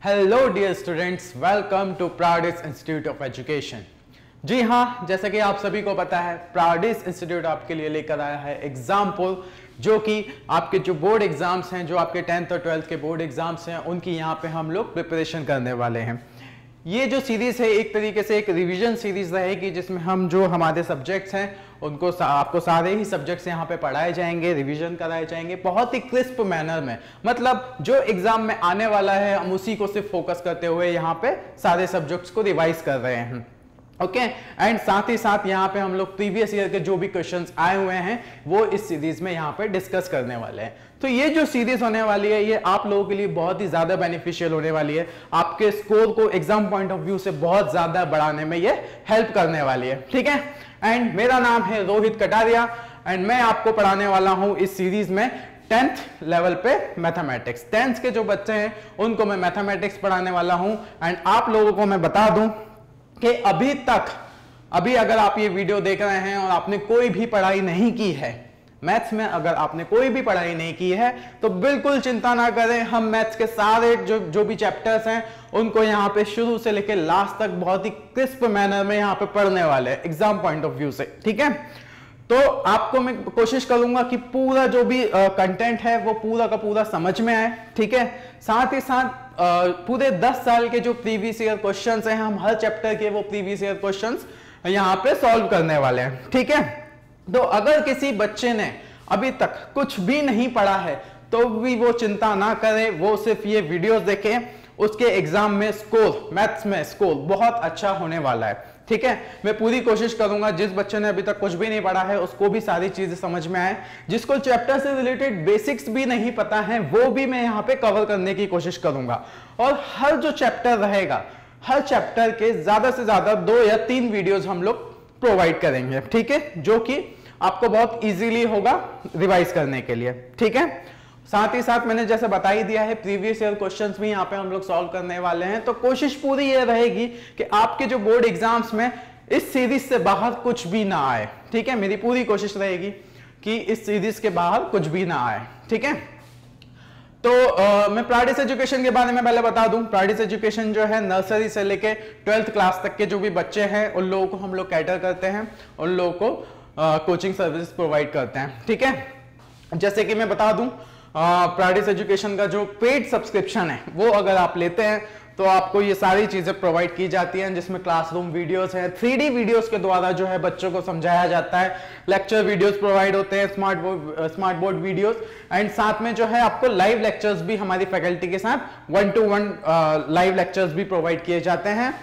Hello dear students, welcome to Proudis institute of education. जी हाँ, जैसा कि आप सभी को पता है, प्राउडिस इंस्टीट्यूट आपके लिए लेकर आया है एग्जाम्पल, जो कि आपके जो बोर्ड एग्जाम्स हैं, जो आपके 10th और 12th के बोर्ड एग्जाम्स हैं, उनकी यहाँ पे हम लोग प्रिपरेशन करने वाले हैं। ये जो सीरीज है एक तरीके से एक रिवीजन सीरीज रहेगी, जिसमें हम जो हमारे सब्जेक्ट्स हैं उनको आपको सारे ही सब्जेक्ट्स यहाँ पे पढ़ाए जाएंगे, रिवीजन कराए जाएंगे बहुत ही क्रिस्प मैनर में। मतलब जो एग्जाम में आने वाला है हम उसी को सिर्फ फोकस करते हुए यहाँ पे सारे सब्जेक्ट्स को रिवाइज कर रहे हैं। ओके एंड साथ ही साथ यहाँ पे हम लोग प्रीवियस ईयर के जो भी क्वेश्चंस आए हुए हैं वो इस सीरीज में यहाँ पे डिस्कस करने वाले हैं। तो ये जो सीरीज होने वाली है ये आप लोगों के लिए बहुत ही ज्यादा बेनिफिशियल होने वाली है, आपके स्कोर को एग्जाम पॉइंट ऑफ व्यू से बहुत ज्यादा बढ़ाने में ये हेल्प करने वाली है। ठीक है, एंड मेरा नाम है रोहित कटारिया एंड मैं आपको पढ़ाने वाला हूं इस सीरीज में 10th लेवल पे मैथमेटिक्स। 10th के जो बच्चे हैं उनको मैं मैथमेटिक्स पढ़ाने वाला हूं। एंड आप लोगों को मैं बता दूं कि अभी अगर आप ये वीडियो देख रहे हैं और आपने कोई भी पढ़ाई नहीं की है मैथ्स में, अगर आपने कोई भी पढ़ाई नहीं की है तो बिल्कुल चिंता ना करें। हम मैथ्स के सारे जो भी चैप्टर्स हैं उनको यहाँ पे शुरू से लेकर लास्ट तक बहुत ही क्रिस्प मैनर में यहाँ पे पढ़ने वाले हैं एग्जाम पॉइंट ऑफ व्यू से। ठीक है, तो आपको मैं कोशिश करूंगा कि पूरा जो भी कंटेंट है वो पूरा का पूरा समझ में आए। ठीक है, साथ ही साथ पूरे 10 साल के जो प्रीवियस ईयर क्वेश्चंस हैं, हम हर चैप्टर के वो प्रीवियस ईयर क्वेश्चंस यहाँ पे सॉल्व करने वाले हैं। ठीक है, तो अगर किसी बच्चे ने अभी तक कुछ भी नहीं पढ़ा है तो भी वो चिंता ना करे, वो सिर्फ ये वीडियोस देखे, उसके एग्जाम में स्कोर, मैथ्स में स्कोर बहुत अच्छा होने वाला है। ठीक है, मैं पूरी कोशिश करूंगा जिस बच्चे ने अभी तक कुछ भी नहीं पढ़ा है उसको भी सारी चीजें समझ में आए, जिसको चैप्टर से रिलेटेड बेसिक्स भी नहीं पता है वो भी मैं यहाँ पे कवर करने की कोशिश करूंगा। और हर जो चैप्टर रहेगा, हर चैप्टर के ज्यादा से ज्यादा 2 या 3 वीडियोस हम लोग प्रोवाइड करेंगे। ठीक है, जो कि आपको बहुत इजीली होगा रिवाइज करने के लिए। ठीक है, साथ ही साथ मैंने जैसे बता ही दिया है प्रीवियस ईयर क्वेश्चंस भी यहाँ पे हम लोग सॉल्व करने वाले हैं। तो कोशिश पूरी ये रहेगी कि आपके जो बोर्ड एग्जाम्स में इस सीरीज से बाहर कुछ भी ना आए। ठीक है, मेरी पूरी कोशिश रहेगी कि इस सीरीज के बाहर कुछ भी ना आए। ठीक है, तो मैं प्राउडिस एजुकेशन के बारे में पहले बता दूं। प्राउडिस एजुकेशन जो है नर्सरी से लेके 12th क्लास तक के जो भी बच्चे हैं उन लोगों को हम लोग कैटर करते हैं, उन लोगों को कोचिंग सर्विस प्रोवाइड करते हैं। ठीक है, जैसे कि मैं बता दूं प्राउडिस एजुकेशन का जो पेड सब्सक्रिप्शन है वो अगर आप लेते हैं तो आपको ये सारी चीजें प्रोवाइड की जाती हैं, जिसमें क्लासरूम वीडियोस हैं, 3D वीडियोस के द्वारा जो है बच्चों को समझाया जाता है, लेक्चर वीडियोस प्रोवाइड होते हैं, स्मार्ट बोर्ड वीडियोस, एंड साथ में जो है आपको लाइव लेक्चर्स भी हमारी फैकल्टी के साथ 1-to-1 लाइव लेक्चर्स भी प्रोवाइड किए जाते हैं।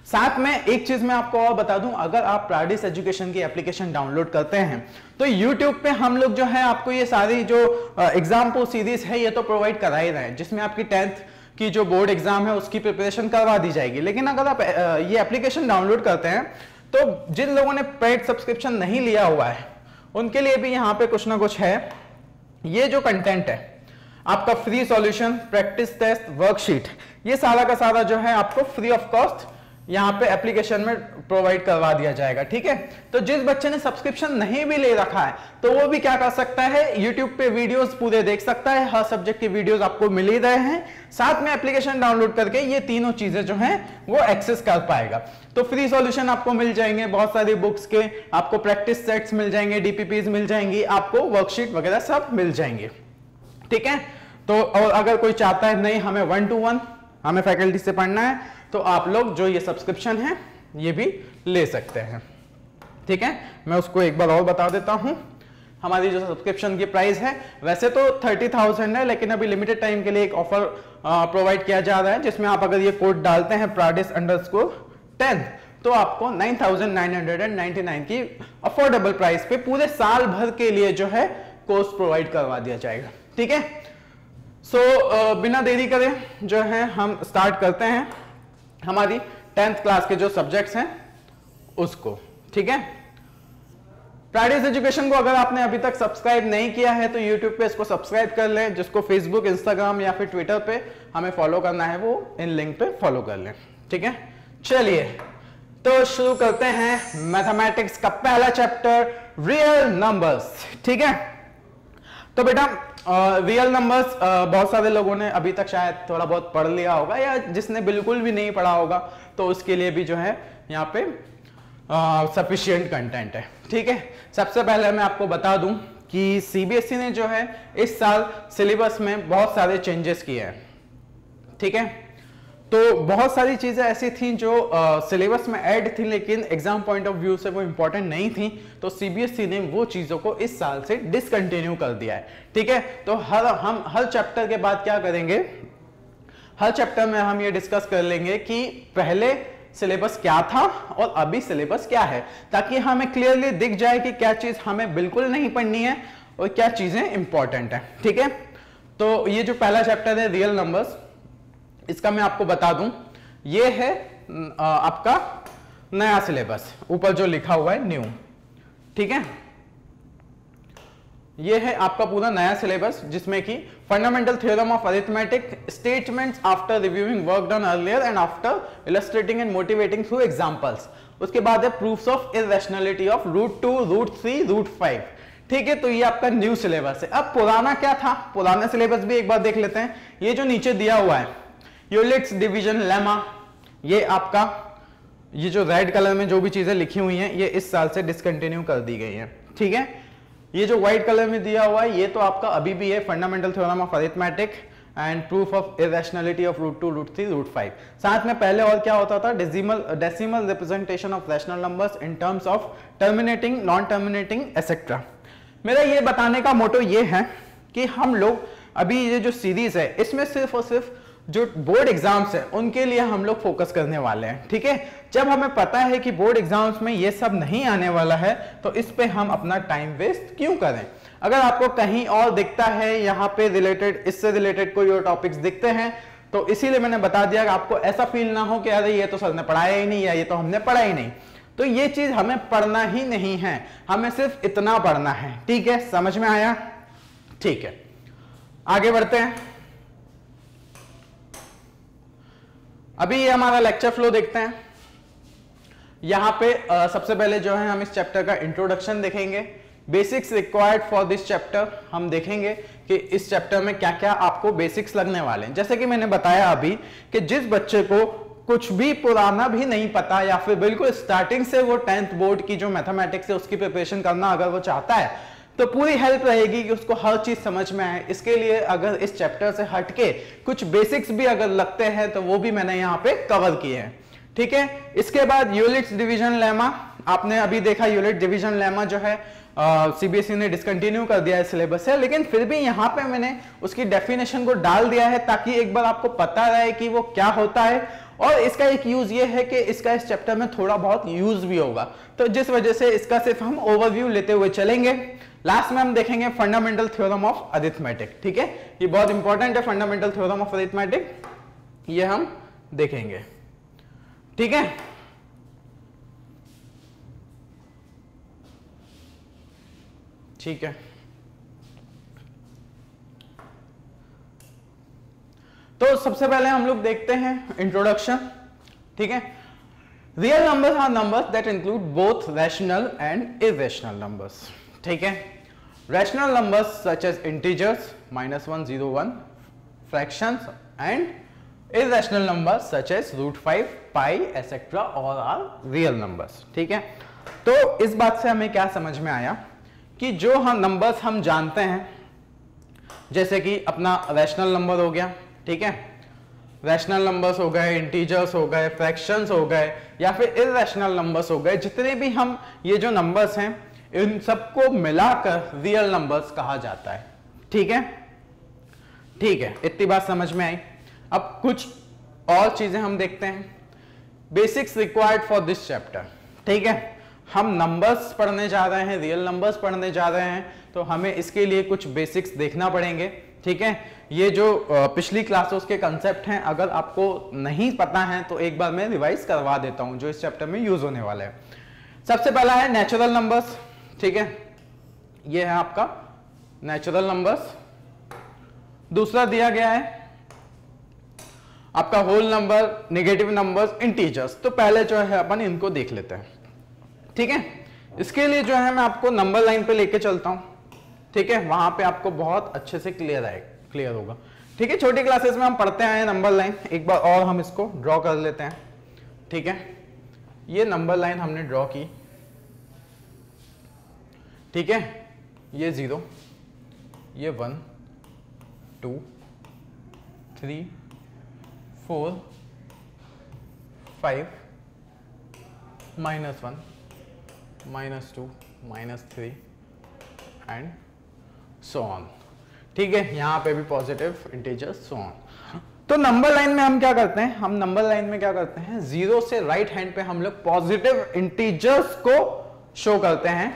साथ में एक चीज मैं आपको और बता दूं, अगर आप प्राउडिस एजुकेशन की एप्लीकेशन डाउनलोड करते हैं तो YouTube पे हम लोग जो है आपको ये सारी जो एग्जाम्पल सीरीज है ये तो प्रोवाइड करा ही रहे हैं, जिसमें आपकी 10th की जो बोर्ड एग्जाम है उसकी प्रिपरेशन करवा दी जाएगी। लेकिन अगर आप ये एप्लीकेशन डाउनलोड करते हैं तो जिन लोगों ने पेड सब्सक्रिप्शन नहीं लिया हुआ है उनके लिए भी यहाँ पे कुछ ना कुछ है। ये जो कंटेंट है आपका free solution, practice test, worksheet, ये सारा का सारा जो है आपको फ्री ऑफ कॉस्ट यहाँ पे एप्लीकेशन में प्रोवाइड करवा दिया जाएगा। ठीक है, तो जिस बच्चे ने सब्सक्रिप्शन नहीं भी ले रखा है तो वो भी क्या कर सकता है, YouTube पे वीडियोस पूरे देख सकता है, हर सब्जेक्ट के वीडियोस आपको मिल ही रहे हैं, साथ में एप्लीकेशन डाउनलोड करके ये तीनों चीजें जो हैं वो एक्सेस कर पाएगा। तो फ्री सॉल्यूशन आपको मिल जाएंगे, बहुत सारी बुक्स के आपको प्रैक्टिस सेट्स मिल जाएंगे, DPPs मिल जाएंगी, आपको वर्कशीट वगैरह सब मिल जाएंगे। ठीक है, तो और अगर कोई चाहता है नहीं हमें 1-to-1 हमें फैकल्टी से पढ़ना है तो आप लोग जो ये सब्सक्रिप्शन है ये भी ले सकते हैं। ठीक है, मैं उसको एक बार और बता देता हूं। हमारी जो सब्सक्रिप्शन की प्राइस है वैसे तो 30,000 है, लेकिन अभी लिमिटेड टाइम के लिए एक ऑफर प्रोवाइड किया जा रहा है, जिसमें आप अगर ये कोड डालते हैं Praudis_10 तो आपको 9,999 की अफोर्डेबल प्राइस पे पूरे साल भर के लिए जो है कोर्स प्रोवाइड करवा दिया जाएगा। ठीक है, सो बिना देरी करे जो है हम स्टार्ट करते हैं हमारी 10th क्लास के जो सब्जेक्ट्स हैं उसको। ठीक है, प्राउडिस एजुकेशन को अगर आपने अभी तक सब्सक्राइब नहीं किया है तो YouTube पे इसको सब्सक्राइब कर लें, जिसको Facebook, Instagram या फिर Twitter पे हमें फॉलो करना है वो इन लिंक पे फॉलो कर लें। ठीक है, चलिए तो शुरू करते हैं मैथमेटिक्स का पहला चैप्टर, रियल नंबर्स। ठीक है, तो बेटा रियल नंबर्स बहुत सारे लोगों ने अभी तक शायद थोड़ा बहुत पढ़ लिया होगा, या जिसने बिल्कुल भी नहीं पढ़ा होगा तो उसके लिए भी जो है यहाँ पे सफिशिएंट कंटेंट है। ठीक है, सबसे पहले मैं आपको बता दूं कि सीबीएसई ने जो है इस साल सिलेबस में बहुत सारे चेंजेस किए हैं। ठीक है, तो बहुत सारी चीजें ऐसी थी जो सिलेबस में ऐड थी लेकिन एग्जाम पॉइंट ऑफ व्यू से वो इंपॉर्टेंट नहीं थी, तो सीबीएसई ने वो चीजों को इस साल से डिसकंटिन्यू कर दिया है। ठीक है, तो हम हर चैप्टर के बाद क्या करेंगे, हर चैप्टर में हम ये डिस्कस कर लेंगे कि पहले सिलेबस क्या था और अभी सिलेबस क्या है, ताकि हमें क्लियरली दिख जाए कि क्या चीज हमें बिल्कुल नहीं पढ़नी है और क्या चीजें इंपॉर्टेंट है। ठीक है, तो ये जो पहला चैप्टर है रियल नंबर्स, इसका मैं आपको बता दूं, ये है आपका नया सिलेबस, ऊपर जो लिखा हुआ है न्यू। ठीक है, ये है आपका पूरा नया सिलेबस जिसमें कि fundamental theorem of arithmetic, statements after reviewing work done earlier and after illustrating and motivating through examples, उसके बाद है proofs of irrationality of root 2, root 3, root 5। ठीक है, तो ये आपका न्यू सिलेबस है। अब पुराना क्या था, पुराना सिलेबस भी एक बार देख लेते हैं। ये जो नीचे दिया हुआ है यूलिट्स डिवीजन लेमा, ये आपका ये जो रेड कलर में जो भी चीजें लिखी हुई हैं ये इस साल से डिसकंटिन्यू कर दी गई हैं। ठीक है, ये जो व्हाइट कलर में दिया हुआ है ये तो आपका अभी भी है, fundamental theorem of arithmetic and proof of irrationality of root 2, root 3, root 5। साथ में पहले और क्या होता था, decimal representation of rational numbers in terms of terminating, non terminating etcetera. मेरा ये बताने का मोटो ये है कि हम लोग अभी ये जो सीरीज है इसमें सिर्फ और सिर्फ जो बोर्ड एग्जाम्स है उनके लिए हम लोग फोकस करने वाले हैं। ठीक है, जब हमें पता है कि बोर्ड एग्जाम्स में ये सब नहीं आने वाला है तो इस पे हम अपना टाइम वेस्ट क्यों करें। अगर आपको कहीं और दिखता है यहाँ पे रिलेटेड, इससे रिलेटेड कोई और टॉपिक्स दिखते हैं तो इसीलिए मैंने बता दिया कि आपको ऐसा फील ना हो कि अरे ये तो सर ने पढ़ाया ही नहीं या ये तो हमने पढ़ा ही नहीं। तो ये चीज हमें पढ़ना ही नहीं है, हमें सिर्फ इतना पढ़ना है। ठीक है, समझ में आया? ठीक है, आगे बढ़ते हैं। अभी ये हमारा लेक्चर फ्लो देखते हैं। यहां पे सबसे पहले जो है हम इस चैप्टर का इंट्रोडक्शन देखेंगे, basics required for this chapter. हम देखेंगे कि इस चैप्टर में क्या क्या आपको बेसिक्स लगने वाले हैं। जैसे कि मैंने बताया अभी कि जिस बच्चे को कुछ भी पुराना भी नहीं पता या फिर बिल्कुल स्टार्टिंग से वो 10th बोर्ड की जो मैथमेटिक्स है उसकी प्रिपरेशन करना अगर वो चाहता है तो पूरी हेल्प रहेगी कि उसको हर चीज समझ में आए। इसके लिए अगर इस चैप्टर से हटके कुछ बेसिक्स भी अगर लगते हैं तो वो भी मैंने यहाँ पे कवर किए हैं। ठीक है, इसके बाद यूलिट्स डिवीजन लेमा, आपने अभी देखा यूलिट डिवीजन लेमा जो है सीबीएसई ने डिसकंटिन्यू कर दिया है सिलेबस से, लेकिन फिर भी यहाँ पे मैंने उसकी डेफिनेशन को डाल दिया है ताकि एक बार आपको पता रहे कि वो क्या होता है। और इसका एक यूज ये है कि इसका इस चैप्टर में थोड़ा बहुत यूज भी होगा, तो जिस वजह से इसका सिर्फ हम ओवरव्यू लेते हुए चलेंगे। लास्ट में हम देखेंगे फंडामेंटल थ्योरम ऑफ अरिथमेटिक। ठीक है, ये बहुत इंपॉर्टेंट है, फंडामेंटल थ्योरम ऑफ अरिथमेटिक, ये हम देखेंगे। ठीक है, ठीक है, तो सबसे पहले हम लोग देखते हैं इंट्रोडक्शन। ठीक है, real numbers are numbers that include both rational and irrational numbers. ठीक है, rational numbers such as integers -1, 0, 1, fractions and irrational numbers such as √5, pi etcetera और आर रियल नंबर्स। ठीक है, तो इस बात से हमें क्या समझ में आया कि जो हम नंबर्स हम जानते हैं, जैसे कि अपना रैशनल नंबर हो गया, ठीक है, रैशनल नंबर्स हो गए, इंटीजर्स हो गए, फ्रैक्शंस हो गए या फिर इररेशनल नंबर्स हो गए, जितने भी हम ये जो नंबर्स हैं इन सबको मिलाकर रियल नंबर्स कहा जाता है। ठीक है, ठीक है, इतनी बात समझ में आई। अब कुछ और चीजें हम देखते हैं, basics required for this chapter. ठीक है, हम नंबर्स पढ़ने जा रहे हैं, रियल नंबर्स पढ़ने जा रहे हैं, तो हमें इसके लिए कुछ बेसिक्स देखना पड़ेंगे। ठीक है, ये जो पिछली क्लासेस के कंसेप्ट हैं अगर आपको नहीं पता है तो एक बार मैं रिवाइज करवा देता हूं जो इस चैप्टर में यूज होने वाला है। सबसे पहला है नेचुरल नंबर्स। ठीक है, ये है आपका नेचुरल नंबर्स। दूसरा दिया गया है आपका whole number, negative numbers, integers. तो पहले जो है अपन इनको देख लेते हैं। ठीक है, इसके लिए जो है मैं आपको नंबर लाइन पे लेके चलता हूं। ठीक है, वहां पे आपको बहुत अच्छे से क्लियर होगा। ठीक है, छोटी क्लासेस में हम पढ़ते आए नंबर लाइन, एक बार और हम इसको ड्रॉ कर लेते हैं। ठीक है, ये नंबर लाइन हमने ड्रॉ की। ठीक है, ये 0, ये 1 2 3 4 5 -1 -2 -3 एंड सो ऑन। ठीक है, यहां पे भी पॉजिटिव इंटीजर्स सो ऑन। तो नंबर लाइन में हम क्या करते हैं, हम नंबर लाइन में क्या करते हैं, 0 से राइट हैंड पे हम लोग पॉजिटिव इंटीजर्स को शो करते हैं,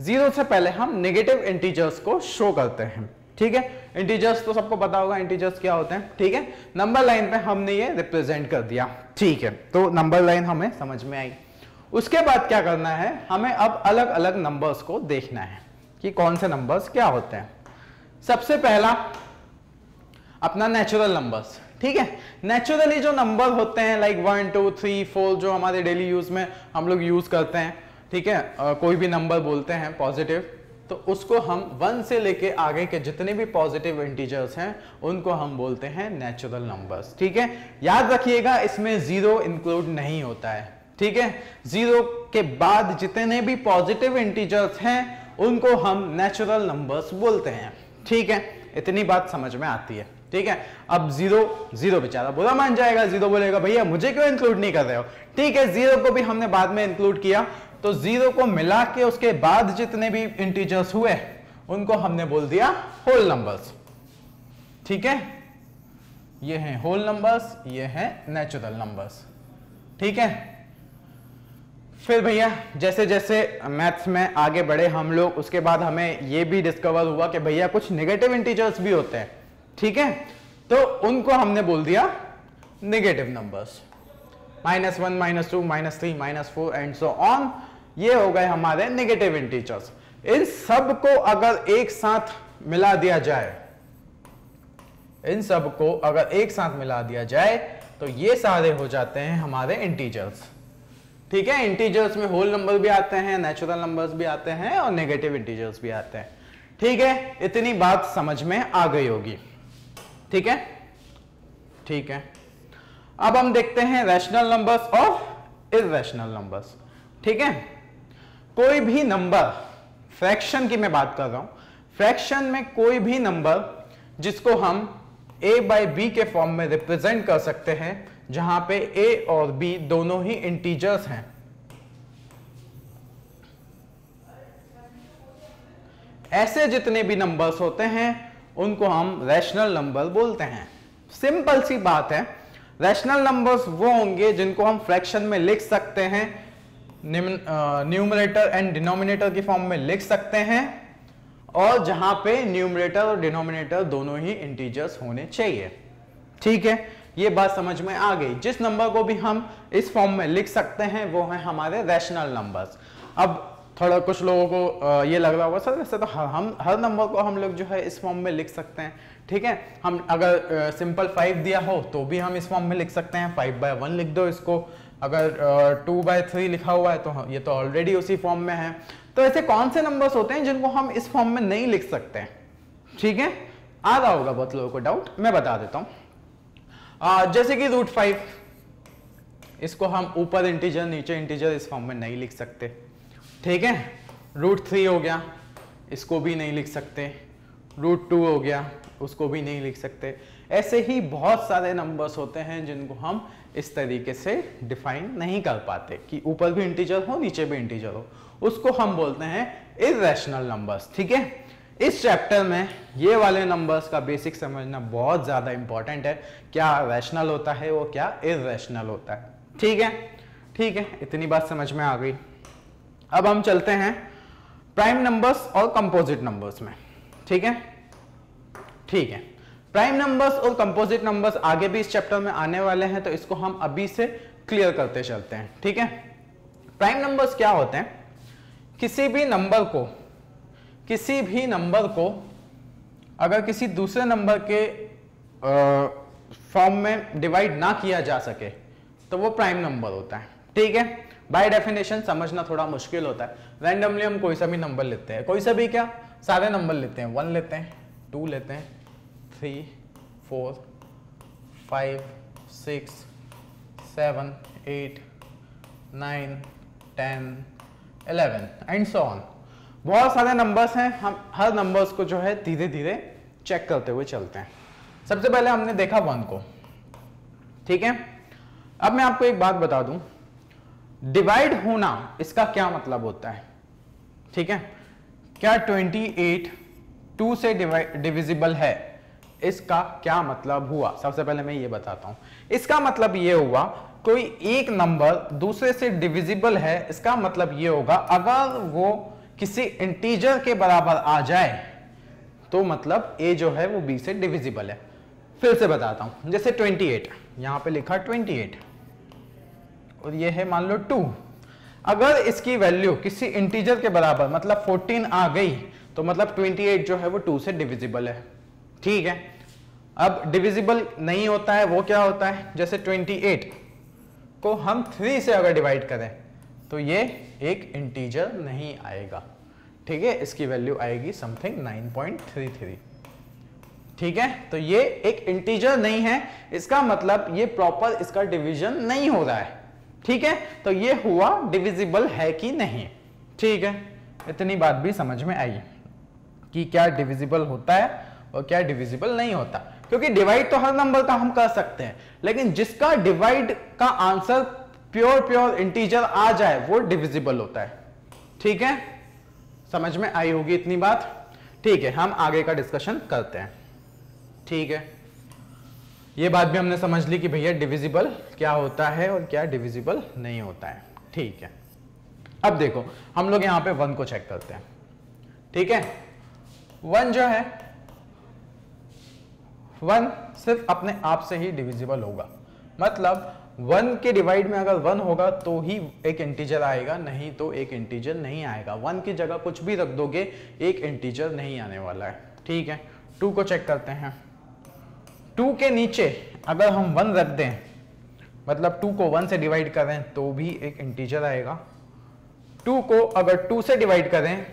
0 से पहले हम नेगेटिव इंटीजर्स को शो करते हैं। ठीक है, इंटीजर्स तो सबको पता होगा इंटीजर्स क्या होते हैं। ठीक है, नंबर लाइन पे हमने ये रिप्रेजेंट कर दिया। ठीक है, तो नंबर लाइन हमें समझ में आई। उसके बाद क्या करना है, हमें अब अलग अलग नंबर्स को देखना है कि कौन से नंबर्स क्या होते हैं। सबसे पहला अपना नेचुरल नंबर्स। ठीक है, नेचुरली जो नंबर होते हैं लाइक 1 2 3 4 जो हमारे डेली यूज में हम लोग यूज करते हैं। ठीक है, कोई भी नंबर बोलते हैं पॉजिटिव, तो उसको हम 1 से लेके आगे के जितने भी पॉजिटिव इंटीजर्स हैं उनको हम बोलते हैं नेचुरल नंबर्स। ठीक है, याद रखिएगा इसमें 0 इंक्लूड नहीं होता है। ठीक है, 0 के बाद जितने भी पॉजिटिव इंटीजर्स हैं उनको हम नेचुरल नंबर्स बोलते हैं। ठीक है, इतनी बात समझ में आती है। ठीक है, अब 0 बेचारा बुरा मान जाएगा, 0 बोलेगा भैया मुझे क्यों इंक्लूड नहीं कर रहे हो। ठीक है, 0 को भी हमने बाद में इंक्लूड किया, तो 0 को मिला के उसके बाद जितने भी इंटीजर्स हुए उनको हमने बोल दिया होल नंबर्स। ठीक है, ये हैं होल नंबर्स, ये हैं नेचुरल नंबर्स। ठीक है, फिर भैया जैसे जैसे मैथ्स में आगे बढ़े हम लोग, उसके बाद हमें ये भी डिस्कवर हुआ कि भैया कुछ नेगेटिव इंटीजर्स भी होते हैं। ठीक है, तो उनको हमने बोल दिया negative numbers, -1 -2 -3 -4 and so on. ये हो गए हमारे नेगेटिव इंटीजर्स। इन सब को अगर एक साथ मिला दिया जाए, इन सब को अगर एक साथ मिला दिया जाए तो ये सारे हो जाते हैं हमारे इंटीजर्स। ठीक है, इंटीजर्स में होल नंबर भी आते हैं, नेचुरल नंबर्स भी आते हैं और नेगेटिव इंटीजर्स भी आते हैं। ठीक है, इतनी बात समझ में आ गई होगी। ठीक है, ठीक है, अब हम देखते हैं रैशनल नंबर्स और इर्रेशनल नंबर्स। ठीक है, कोई भी नंबर, फ्रैक्शन की मैं बात कर रहा हूं, फ्रैक्शन में कोई भी नंबर जिसको हम a/b के फॉर्म में रिप्रेजेंट कर सकते हैं, जहां पे a और b दोनों ही इंटीजर्स हैं, ऐसे जितने भी नंबर्स होते हैं उनको हम रैशनल नंबर बोलते हैं। सिंपल सी बात है, रैशनल नंबर्स वो होंगे जिनको हम फ्रैक्शन में लिख सकते हैं, न्यूमरेटर एंड डिनोमिनेटर की फॉर्म में लिख सकते हैं, और जहां पे न्यूमरेटर और डिनोमिनेटर दोनों ही इंटीजर्स होने चाहिए। ठीक है, ये बात समझ में आ गई। जिस नंबर को भी हम इस फॉर्म में लिख सकते हैं वो है हमारे रैशनल नंबर्स। अब थोड़ा कुछ लोगों को ये लग रहा होगा सर वैसे तो हम हर नंबर को हम लोग जो है इस फॉर्म में लिख सकते हैं। ठीक है, हम अगर सिंपल 5 दिया हो तो भी हम इस फॉर्म में लिख सकते हैं, 5/1 लिख दो इसको। अगर 2/3 लिखा हुआ है तो ये तो ऑलरेडी उसी फॉर्म में है। तो ऐसे कौन से नंबर्स होते हैं जिनको हम इस फॉर्म में नहीं लिख सकते हैं? ठीक है, आ रहा होगा बहुत लोगों को डाउट, मैं बता देता हूं। जैसे कि √5, इसको हम ऊपर इंटीजर नीचे इंटीजर इस फॉर्म में नहीं लिख सकते। ठीक है, √3 हो गया, इसको भी नहीं लिख सकते। √2 हो गया, उसको भी नहीं लिख सकते। ऐसे ही बहुत सारे नंबर्स होते हैं जिनको हम इस तरीके से डिफाइन नहीं कर पाते कि ऊपर भी इंटीजर हो नीचे भी इंटीजर हो, उसको हम बोलते हैं इर्रेशनल नंबर्स। ठीक है, इस चैप्टर में ये वाले नंबर्स का बेसिक समझना बहुत ज्यादा इंपॉर्टेंट है, क्या रैशनल होता है वो क्या इर्रेशनल होता है। ठीक है, ठीक है, इतनी बात समझ में आ गई। अब हम चलते हैं प्राइम नंबर्स और कंपोजिट नंबर्स में। ठीक है, ठीक है, प्राइम नंबर्स और कंपोजिट नंबर्स आगे भी इस चैप्टर में आने वाले हैं, तो इसको हम अभी से क्लियर करते चलते हैं। ठीक है, प्राइम नंबर्स क्या होते हैं? किसी भी नंबर को अगर किसी दूसरे नंबर के फॉर्म में डिवाइड ना किया जा सके तो वो प्राइम नंबर होता है। ठीक है, बाय डेफिनेशन समझना थोड़ा मुश्किल होता है। रैंडमली हम कोई सा भी नंबर लेते हैं, कोई सा भी क्या, सारे नंबर लेते हैं, 1 लेते हैं, 2 लेते हैं, 3 4 5 6 7 8 9 10 11 एंड सो ऑन। बहुत सारे नंबर्स हैं, हम हर नंबर्स को जो है धीरे धीरे चेक करते हुए चलते हैं। सबसे पहले हमने देखा 1 को, ठीक है। अब मैं आपको एक बात बता दूं, डिवाइड होना इसका क्या मतलब होता है, ठीक है। क्या 28 2 से डिविजिबल है, इसका क्या मतलब हुआ? सबसे पहले मैं ये बताता हूं। इसका मतलब ये हुआ, कोई एक नंबर दूसरे से डिविजिबल है, इसका मतलब ये होगा अगर वो किसी इंटीजर के बराबर आ जाए तो मतलब a जो है वो b से डिविजिबल है। फिर से बताता हूं, जैसे 28 यहां पे लिखा 28 और ये है मान लो 2। अगर इसकी वैल्यू किसी इंटीजर के बराबर मतलब 14 आ गई तो मतलब 28 जो है वो 2 से डिविजिबल है, ठीक है। अब डिविजिबल नहीं होता है वो क्या होता है, जैसे 28 को हम 3 से अगर डिवाइड करें तो ये एक इंटीजर नहीं आएगा, ठीक है। इसकी वैल्यू आएगी समथिंग 9.33, ठीक है। तो ये एक इंटीजर नहीं है, इसका मतलब ये प्रॉपर इसका डिवीजन नहीं हो रहा है, ठीक है। तो ये हुआ डिविजिबल है कि नहीं, ठीक है। इतनी बात भी समझ में आई कि क्या डिविजिबल होता है और क्या डिविजिबल नहीं होता, क्योंकि डिवाइड तो हर नंबर का हम कर सकते हैं, लेकिन जिसका डिवाइड का आंसर प्योर इंटीजर आ जाए वो डिविजिबल होता है, ठीक है। समझ में आई होगी इतनी बात, ठीक है। हम आगे का डिस्कशन करते हैं, ठीक है। ये बात भी हमने समझ ली कि भैया डिविजिबल क्या होता है और क्या डिविजिबल नहीं होता है, ठीक है। अब देखो हम लोग यहां पे 1 को चेक करते हैं, ठीक है। 1 जो है 1 सिर्फ अपने आप से ही डिविजिबल होगा, मतलब 1 के डिवाइड में अगर 1 होगा तो ही एक इंटीजर आएगा, नहीं तो एक इंटीजर नहीं आएगा। 1 की जगह कुछ भी रख दोगे एक इंटीजर नहीं आने वाला है, ठीक है। 2 को चेक करते हैं। 2 के नीचे अगर हम 1 रख दें, मतलब 2 को 1 से डिवाइड करें तो भी एक इंटीजर आएगा। 2 को अगर 2 से डिवाइड करें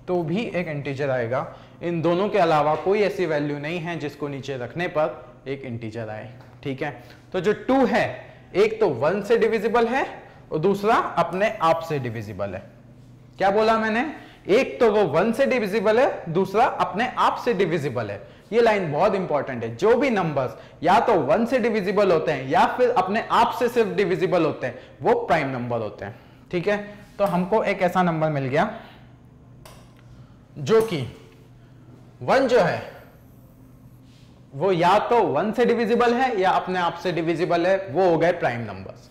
तो भी एक इंटीजर आएगा। इन दोनों के अलावा कोई ऐसी वैल्यू नहीं है जिसको नीचे रखने पर एक इंटीजर आए, ठीक है। तो जो 2 है एक तो 1 से डिविजिबल है और दूसरा अपने आप से डिविजिबल है। क्या बोला मैंने? एक तो वो 1 से डिविजिबल है, दूसरा अपने आप से डिविजिबल है। ये लाइन बहुत इंपॉर्टेंट है। जो भी नंबर्स या तो 1 से डिविजिबल होते हैं या फिर अपने आप से सिर्फ डिविजिबल होते हैं वो प्राइम नंबर होते हैं, ठीक है। तो हमको एक ऐसा नंबर मिल गया जो कि 1 जो है वो या तो 1 से डिविजिबल है या अपने आप से डिविजिबल है, वो हो गए प्राइम नंबर्स।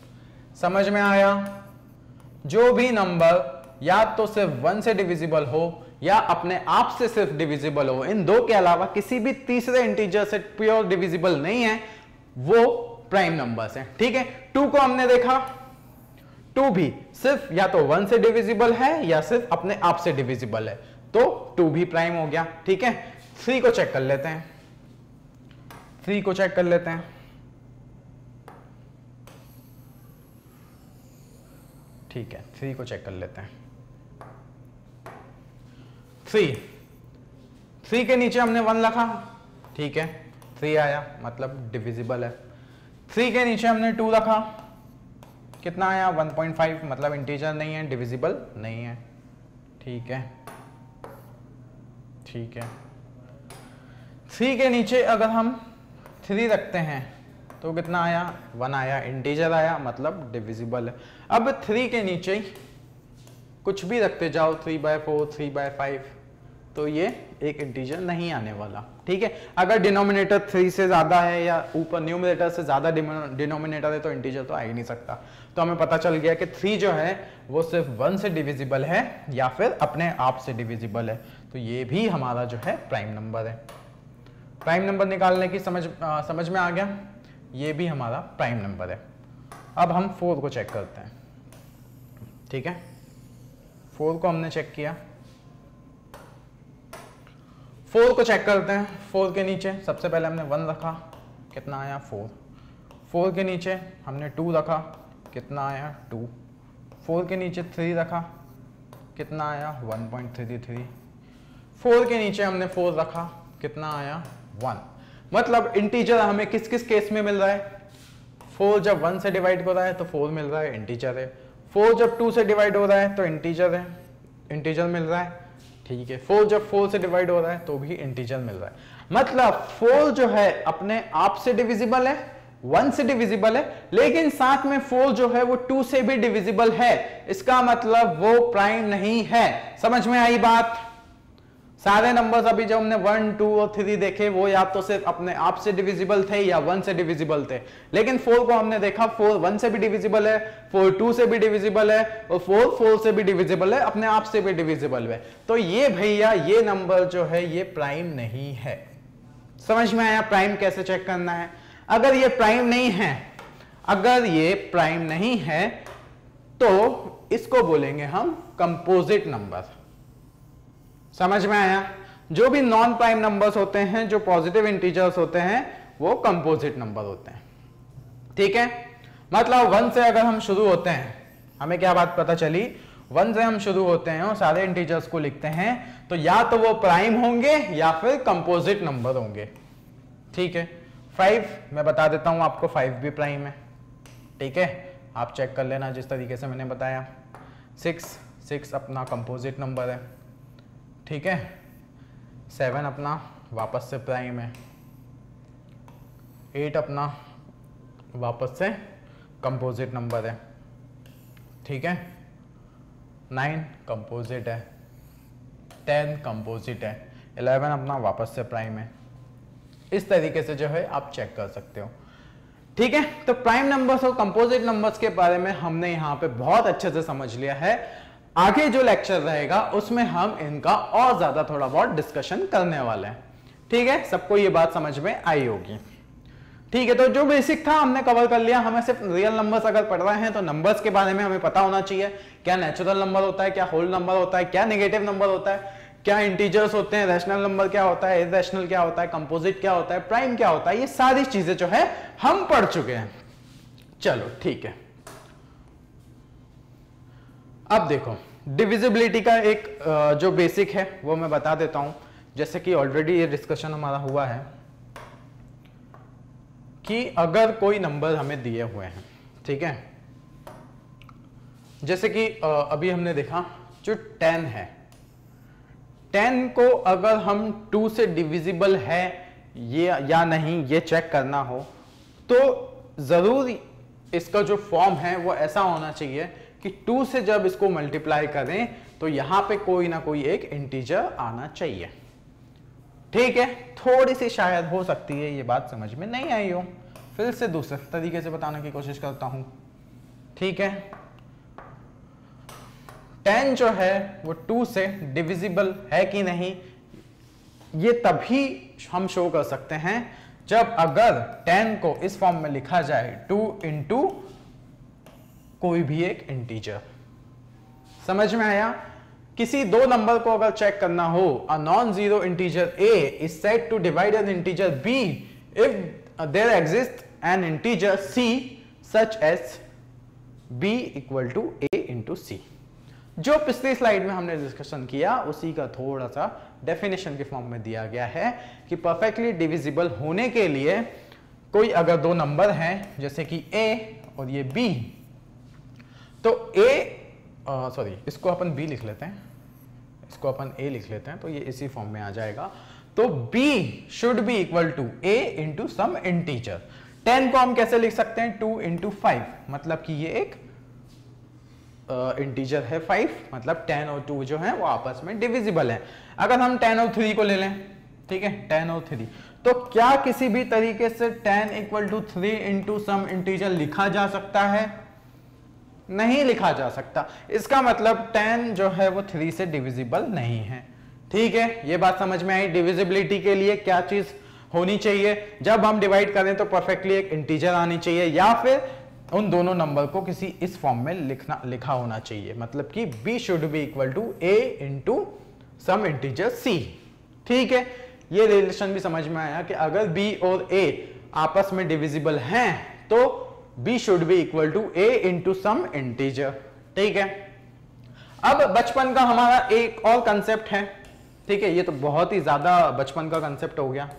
समझ में आया? जो भी नंबर या तो सिर्फ 1 से डिविजिबल हो या अपने आप से सिर्फ डिविजिबल हो, इन दो के अलावा किसी भी तीसरे इंटीजर से प्योर डिविजिबल नहीं है, वो प्राइम नंबर्स हैं, ठीक है। 2 को हमने देखा, 2 भी सिर्फ या तो 1 से डिविजिबल है या सिर्फ अपने आप से डिविजिबल है, तो 2 भी प्राइम हो गया, ठीक है। 3 को चेक कर लेते हैं। 3 को चेक कर लेते हैं, ठीक है। 3 को चेक कर लेते हैं। 3 के नीचे हमने 1 रखा, ठीक है। 3 आया मतलब डिविजिबल है। 3 के नीचे हमने 2 रखा, कितना आया? 1.5 मतलब इंटीजर नहीं है, डिविजिबल नहीं है, ठीक है, ठीक है। 3 के नीचे अगर हम 3 रखते हैं तो कितना आया? 1 आया, इंटीजर आया मतलब डिविजिबल है। अब 3 के नीचे कुछ भी रखते जाओ, 3/4 3/5, तो ये एक इंटीजर नहीं आने वाला, ठीक है। अगर डिनोमिनेटर 3 से ज्यादा है या ऊपर न्यूमरेटर से ज्यादा डिनोमिनेटर है तो इंटीजर तो आ ही नहीं सकता। तो हमें पता चल गया कि 3 जो है वो सिर्फ 1 से डिविजिबल है या फिर अपने आप से डिविजिबल है, तो ये भी हमारा जो है प्राइम नंबर है। प्राइम नंबर निकालने की समझ में आ गया, ये भी हमारा प्राइम नंबर है। अब हम 4 को चेक करते हैं, ठीक है। 4 को हमने चेक किया, 4 को चेक करते हैं। 4 के नीचे सबसे पहले हमने 1 रखा, कितना आया? 4। 4 के नीचे हमने 2 रखा, कितना आया? 2। 4 के नीचे 3 रखा, कितना आया? 1.33। 4 के नीचे हमने 4 रखा, कितना आया 1। मतलब इंटीजर हमें किस किस केस में मिल रहा है, 4 जब 1 से डिवाइड हो रहा है तो 4 मिल रहा है, इंटीजर है। 4 जब 2 से डिवाइड हो रहा है तो इंटीजर है, इंटीजर मिल रहा है, ठीक है। 4 जब 4 से डिवाइड हो रहा है तो भी इंटीजर मिल रहा है। मतलब 4 जो है अपने आप से डिविजिबल है, 1 से डिविजिबल है, लेकिन साथ में 4 जो है वो 2 से भी डिविजिबल है। इसका मतलब वो प्राइम नहीं है। समझ में आई बात? सारे नंबर्स अभी जब हमने 1, 2 और 3 देखे वो या तो सिर्फ अपने आप से डिविजिबल थे या 1 से डिविजिबल थे, लेकिन 4 को हमने देखा 4 1 से भी डिविजिबल है, 4 2 से भी डिविजिबल है और 4 4 से भी डिविजिबल है, अपने आप से भी डिविजिबल है। तो ये भैया ये नंबर जो है ये प्राइम नहीं है। समझ में आया प्राइम कैसे चेक करना है? अगर ये प्राइम नहीं है, अगर ये प्राइम नहीं है तो इसको बोलेंगे हम कंपोजिट नंबर। समझ में आया? जो भी नॉन प्राइम नंबर्स होते हैं, जो पॉजिटिव इंटीजर्स होते हैं, वो कंपोजिट नंबर होते हैं। ठीक है, मतलब 1 से अगर हम शुरू होते हैं, हमें क्या बात पता चली, 1 से हम शुरू होते हैं और सारे इंटीजर्स को लिखते हैं तो या तो वो प्राइम होंगे या फिर कंपोजिट नंबर होंगे। ठीक है, 5 मैं बता देता हूं आपको, 5 भी प्राइम है। ठीक है, आप चेक कर लेना जिस तरीके से मैंने बताया। 6 अपना कंपोजिट नंबर है। ठीक है, 7 अपना वापस से प्राइम है। 8 अपना वापस से कंपोजिट नंबर है। ठीक है, 9 कंपोजिट है, 10 कंपोजिट है, 11 अपना वापस से प्राइम है। इस तरीके से जो है आप चेक कर सकते हो। ठीक है, तो प्राइम नंबर्स और कंपोजिट नंबर्स के बारे में हमने यहाँ पे बहुत अच्छे से समझ लिया है। आगे जो लेक्चर रहेगा उसमें हम इनका और ज्यादा थोड़ा बहुत डिस्कशन करने वाले हैं। ठीक है, सबको ये बात समझ में आई होगी। ठीक है, तो जो बेसिक था हमने कवर कर लिया। हमें सिर्फ रियल नंबर्स अगर पढ़ रहे हैं तो नंबर्स के बारे में हमें पता होना चाहिए, क्या नेचुरल नंबर होता है, क्या होल नंबर होता है, क्या नेगेटिव नंबर होता है, क्या इंटीजर्स होते हैं, रैशनल नंबर क्या होता है, इरैशनल क्या होता है, कंपोजिट क्या होता है, प्राइम क्या होता है, ये सारी चीजें जो है हम पढ़ चुके हैं। चलो ठीक है, अब देखो डिविजिबिलिटी का एक जो बेसिक है वो मैं बता देता हूं। जैसे कि ऑलरेडी ये डिस्कशन हमारा हुआ है कि अगर कोई नंबर हमें दिए हुए हैं, ठीक है, जैसे कि अभी हमने देखा जो 10 है, 10 को अगर हम 2 से डिविजिबल है ये या नहीं ये चेक करना हो तो जरूर इसका जो फॉर्म है वो ऐसा होना चाहिए कि 2 से जब इसको मल्टीप्लाई करें तो यहां पे कोई ना कोई एक इंटीजर आना चाहिए। ठीक है, थोड़ी सी शायद हो सकती है ये बात समझ में नहीं आई हो, फिर से दूसरे तरीके से बताने की कोशिश करता हूं। ठीक है, 10 जो है वो 2 से डिविजिबल है कि नहीं ये तभी हम शो कर सकते हैं जब अगर 10 को इस फॉर्म में लिखा जाए 2 इंटू कोई भी एक इंटीजर। समझ में आया? किसी दो नंबर को अगर चेक करना हो, a non zero integer a is said to divide an integer b if there exists an integer c such as b equal to a into c। जो पिछली स्लाइड में हमने डिस्कशन किया उसी का थोड़ा सा डेफिनेशन के फॉर्म में दिया गया है कि परफेक्टली डिविजिबल होने के लिए कोई अगर दो नंबर हैं जैसे कि a और ये b, तो इसको अपन b लिख लेते हैं, इसको अपन a लिख लेते हैं तो ये इसी फॉर्म में आ जाएगा। तो b should be equal to a into some integer. 10 को हम कैसे लिख सकते हैं? 2 इंटू 5, मतलब कि ये एक इंटीजर है 5, मतलब 10 और 2 जो है वो आपस में डिविजिबल है। अगर हम 10 और 3 को ले लें, ठीक है, 10 और 3, तो क्या किसी भी तरीके से 10 equal to 3 into some integer लिखा जा सकता है? नहीं लिखा जा सकता। इसका मतलब 10 जो है वो 3 से डिविजिबल नहीं है। ठीक है, ये बात समझ में आई। डिविजिबिलिटी के लिए क्या चीज होनी चाहिए? जब हम डिवाइड करें तो परफेक्टली एक इंटीजर आनी चाहिए या फिर उन दोनों नंबर को किसी इस फॉर्म में लिखा होना चाहिए, मतलब कि b should be equal to a into some integer c। ठीक है, ये रिलेशन भी समझ में आया कि अगर b और a आपस में डिविजिबल हैं तो b should be equal to a into some integer. ठीक है, अब बचपन का हमारा एक और कंसेप्ट है ठीक है, ये तो बहुत ही ज्यादा बचपन का कंसेप्ट हो गया।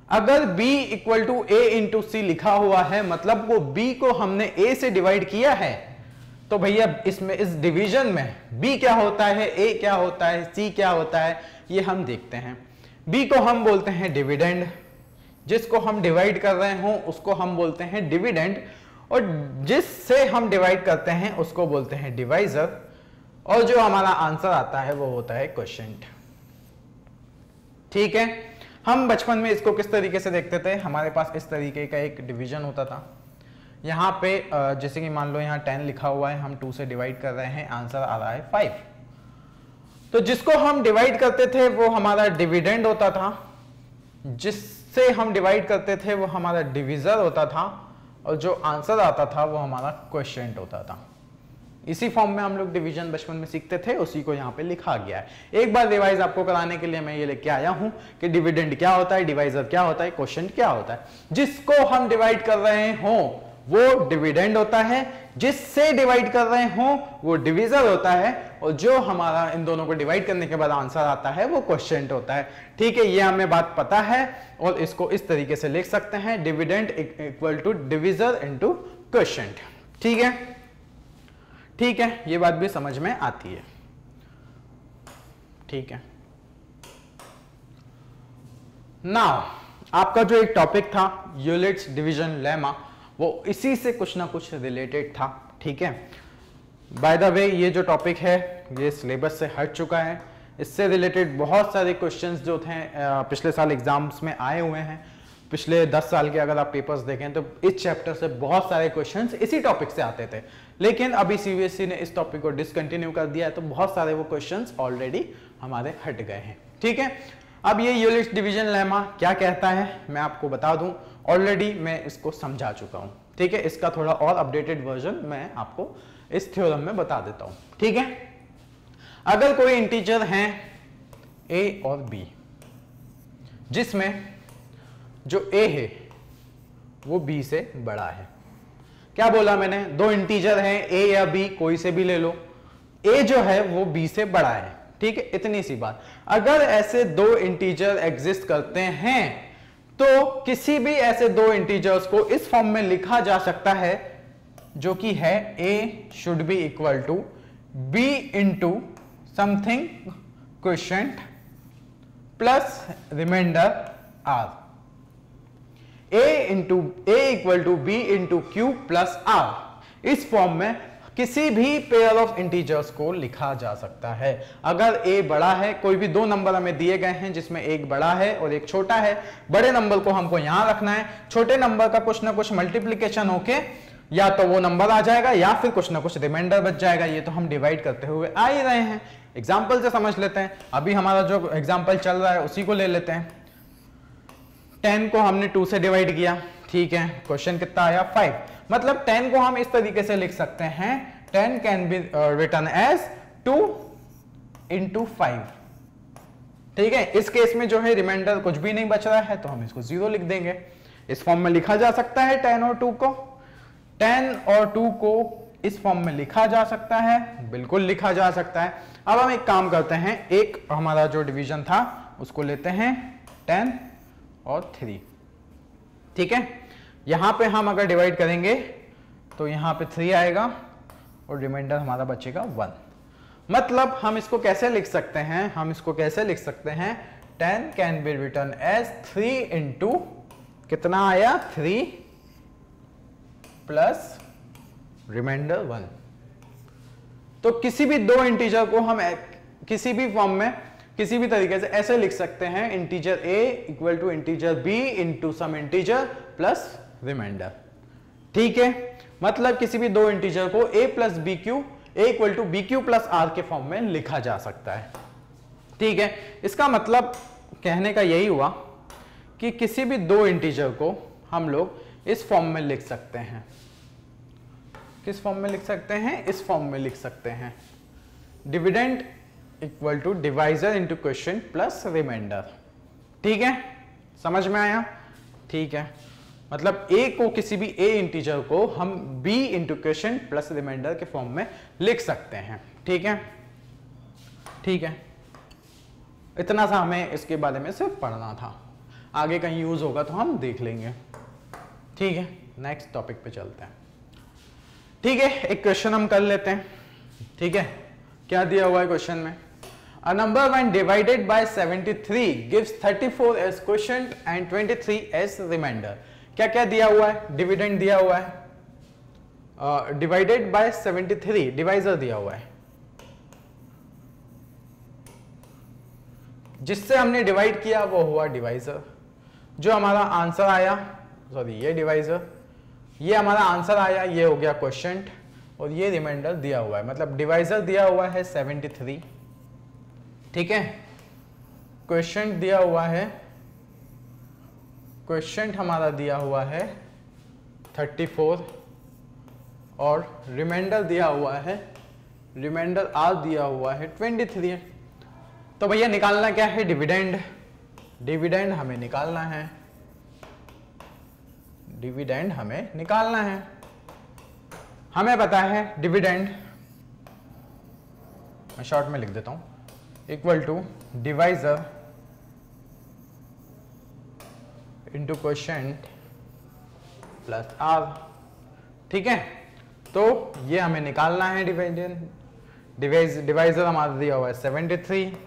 अगर b equal to A into C लिखा हुआ है, मतलब वो b को हमने a से डिवाइड किया है, तो भैया इसमें इस डिवीजन में b क्या होता है, a क्या होता है, c क्या होता है, ये हम देखते हैं। b को हम बोलते हैं डिविडेंड, जिसको हम डिवाइड कर रहे हो उसको हम बोलते हैं डिविडेंड, और जिससे हम डिवाइड करते हैं उसको बोलते हैं डिवाइजर, और जो हमारा आंसर आता है वो होता है क्वोशिएंट। ठीक है, हम बचपन में इसको किस तरीके से देखते थे, हमारे पास इस तरीके का एक डिवीजन होता था। यहाँ पे जैसे कि मान लो यहाँ 10 लिखा हुआ है, हम 2 से डिवाइड कर रहे हैं, आंसर आ रहा है 5। तो जिसको हम डिवाइड करते थे वो हमारा डिविडेंड होता था, जिससे हम डिवाइड करते थे वो हमारा डिविजर होता था, और जो आंसर आता था वो हमारा क्वोशिएंट होता था। इसी फॉर्म में हम लोग डिवीजन बचपन में सीखते थे, उसी को यहाँ पे लिखा गया है। एक बार रिवाइज आपको कराने के लिए मैं ये लेके आया हूं कि डिविडेंड क्या होता है, डिवाइजर क्या होता है, क्वोशिएंट क्या होता है। जिसको हम डिवाइड कर रहे हो वो डिविडेंड होता है, जिससे डिवाइड कर रहे हो वो डिविजर होता है, और जो हमारा इन दोनों को डिवाइड करने के बाद आंसर आता है वो क्वोशिएंट होता है। ठीक है, ये हमें बात पता है, और इसको इस तरीके से लिख सकते हैं, dividend equal to divisor into quotient. ठीक है, ठीक है, ये बात भी समझ में आती है। ठीक है, नाउ आपका जो एक टॉपिक था यूलिट्स डिवीजन लेमा, वो इसी से कुछ ना कुछ रिलेटेड था। ठीक है, बाय द वे ये जो टॉपिक है ये सिलेबस से हट चुका है। इससे रिलेटेड बहुत सारे क्वेश्चंस जो थे पिछले साल एग्जाम्स में आए हुए हैं। पिछले 10 साल के अगर आप पेपर्स देखें तो इस चैप्टर से बहुत सारे क्वेश्चंस इसी टॉपिक से आते थे, लेकिन अभी सीबीएसई ने इस टॉपिक को डिसकंटिन्यू कर दिया है, तो बहुत सारे वो क्वेश्चंस ऑलरेडी हमारे हट गए हैं। ठीक है, अब ये यूलिट्स डिवीजन लेमा क्या कहता है मैं आपको बता दूं, ऑलरेडी मैं इसको समझा चुका हूं। ठीक है, इसका थोड़ा और अपडेटेड वर्जन मैं आपको इस थ्योरम में बता देता हूं। ठीक है, अगर कोई इंटीजर है a और b, जिसमें जो a है वो b से बड़ा है। क्या बोला मैंने, दो इंटीजर हैं a या b, कोई से भी ले लो, a जो है वो b से बड़ा है। ठीक है, इतनी सी बात। अगर ऐसे दो इंटीजर एग्जिस्ट करते हैं तो किसी भी ऐसे दो इंटीजर्स को इस फॉर्म में लिखा जा सकता है, जो कि है a should be equal to b into something quotient plus remainder r, a equal to b into q plus r। इस फॉर्म में किसी भी पेयर ऑफ इंटीजर्स को लिखा जा सकता है। अगर a बड़ा है, कोई भी दो नंबर हमें दिए गए हैं जिसमें एक बड़ा है और एक छोटा है, बड़े नंबर को हमको यहां रखना है, छोटे नंबर का कुछ ना कुछ मल्टीप्लीकेशन होके या तो वो नंबर आ जाएगा या फिर कुछ ना कुछ रिमाइंडर बच जाएगा। ये तो हम डिवाइड करते हुए आ ही रहे हैं, एग्जाम्पल से समझ लेते हैं। अभी हमारा जो एग्जाम्पल चल रहा है उसी को ले लेते हैं। 10 को हमने 2 से डिवाइड किया, ठीक है, क्वेश्चन कितना आया 5। मतलब 10 को हम इस तरीके से लिख सकते हैं, 10 can be written as 2 into 5। ठीक है, इस केस में जो है रिमाइंडर कुछ भी नहीं बच रहा है तो हम इसको 0 लिख देंगे। इस फॉर्म में लिखा जा सकता है 10 और 2 को, 10 और 2 को इस फॉर्म में लिखा जा सकता है, बिल्कुल लिखा जा सकता है। अब हम एक काम करते हैं, एक हमारा जो डिवीजन था उसको लेते हैं 10 और 3। ठीक है, यहां पे हम अगर डिवाइड करेंगे तो यहां पे 3 आएगा और रिमाइंडर हमारा बचेगा 1। मतलब हम इसको कैसे लिख सकते हैं, हम इसको कैसे लिख सकते हैं, 10 can be written as 3 into कितना आया 3 प्लस रिमाइंडर 1। तो किसी भी दो इंटीजर को हम किसी भी फॉर्म में किसी भी तरीके से ऐसे लिख सकते हैं, integer a equal to integer b into some integer plus remainder. ठीक है, मतलब किसी भी दो इंटीजर को a plus b q, a equal to b q plus r के फॉर्म में लिखा जा सकता है। ठीक है, इसका मतलब कहने का यही हुआ कि किसी भी दो इंटीजर को हम लोग इस फॉर्म में लिख सकते हैं। किस फॉर्म में लिख सकते हैं, इस फॉर्म में लिख सकते हैं, dividend equal to divisor into quotient plus remainder. ठीक है, समझ में आया। ठीक है, मतलब a को किसी भी a इंटीजर को हम b into quotient plus remainder के फॉर्म में लिख सकते हैं। ठीक है, ठीक है, इतना सा हमें इसके बारे में सिर्फ पढ़ना था, आगे कहीं यूज होगा तो हम देख लेंगे। ठीक है, नेक्स्ट टॉपिक पे चलते हैं। ठीक है, एक क्वेश्चन हम कर लेते हैं। ठीक है, क्या दिया हुआ है क्वेश्चन में? A number when divided by 73 gives 34 as quotient and 23 as remainder। क्या क्या दिया हुआ है? डिविडेंड दिया हुआ है, डिवाइडेड बाय 73 डिवाइजर दिया हुआ है, जिससे हमने डिवाइड किया वो हुआ डिवाइजर। जो हमारा आंसर आया, सॉरी ये डिवाइजर, ये हमारा आंसर आया, ये हो गया क्वोशिएंट, और ये रिमाइंडर दिया हुआ है। मतलब डिवाइजर दिया हुआ है 73, ठीक है, क्वोशिएंट दिया हुआ है, क्वोशिएंट हमारा दिया हुआ है 34, और रिमाइंडर दिया हुआ है, रिमाइंडर आर दिया हुआ है 23। तो भैया निकालना क्या है? डिविडेंड। डिविडेंड हमें निकालना है, डिविडेंड हमें निकालना है। हमें पता है डिविडेंड, मैं शॉर्ट में लिख देता हूं, equal to divisor into quotient plus r. ठीक है, तो ये हमें निकालना है डिविडेंड। डिवाइजर हमारा दिया हुआ है 73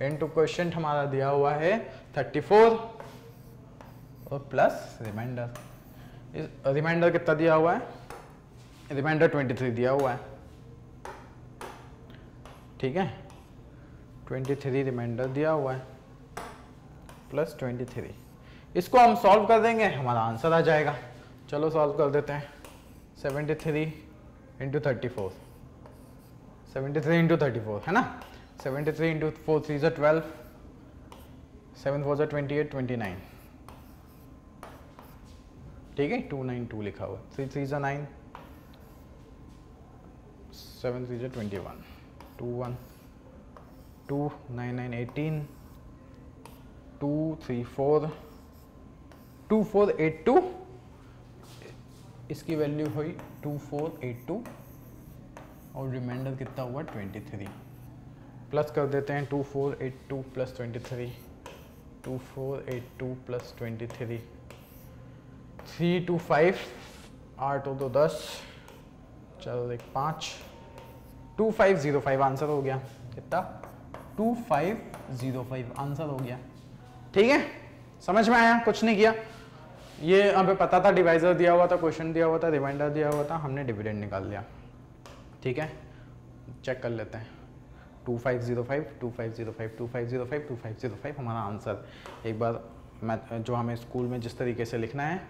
इंटू क्वोशिएंट हमारा दिया हुआ है 34 और प्लस रिमाइंडर। रिमाइंडर कितना दिया हुआ है? रिमाइंडर 23 दिया हुआ है। ठीक है, 23 रिमाइंडर दिया हुआ है प्लस 23। इसको हम सॉल्व कर देंगे, हमारा आंसर आ जाएगा। चलो सॉल्व कर देते हैं। 73 इंटू 34, 73 इंटू 34 है ना, 73 इंटू 4 3 ज़ा 12, 7 4 ज़ा 28, 29। ठीक है, 292 लिखा हुआ, 3 3 ज़ा 9, 7 3 ज़ा 21, 2 1 2 9 9 18, 2 3 4 2 4 8 2, इसकी वैल्यू हुई 2482 और रिमाइंडर कितना हुआ 23। प्लस कर देते हैं 2482 प्लस 23, 2482 प्लस 23, 3 2 5 8 2 10, चलो एक 5, 2505 आंसर हो गया। कितना? 2505 आंसर हो गया। ठीक है, समझ में आया? कुछ नहीं किया, ये हमें पता था डिवाइजर दिया हुआ था, क्वेश्चन दिया हुआ था, रिमाइंडर दिया हुआ था, हमने डिविडेंड निकाल लिया। ठीक है, चेक कर लेते हैं। 2505 2505 2505 2505 हमारा आंसर। एक बार मैं जो हमें स्कूल में जिस तरीके से लिखना है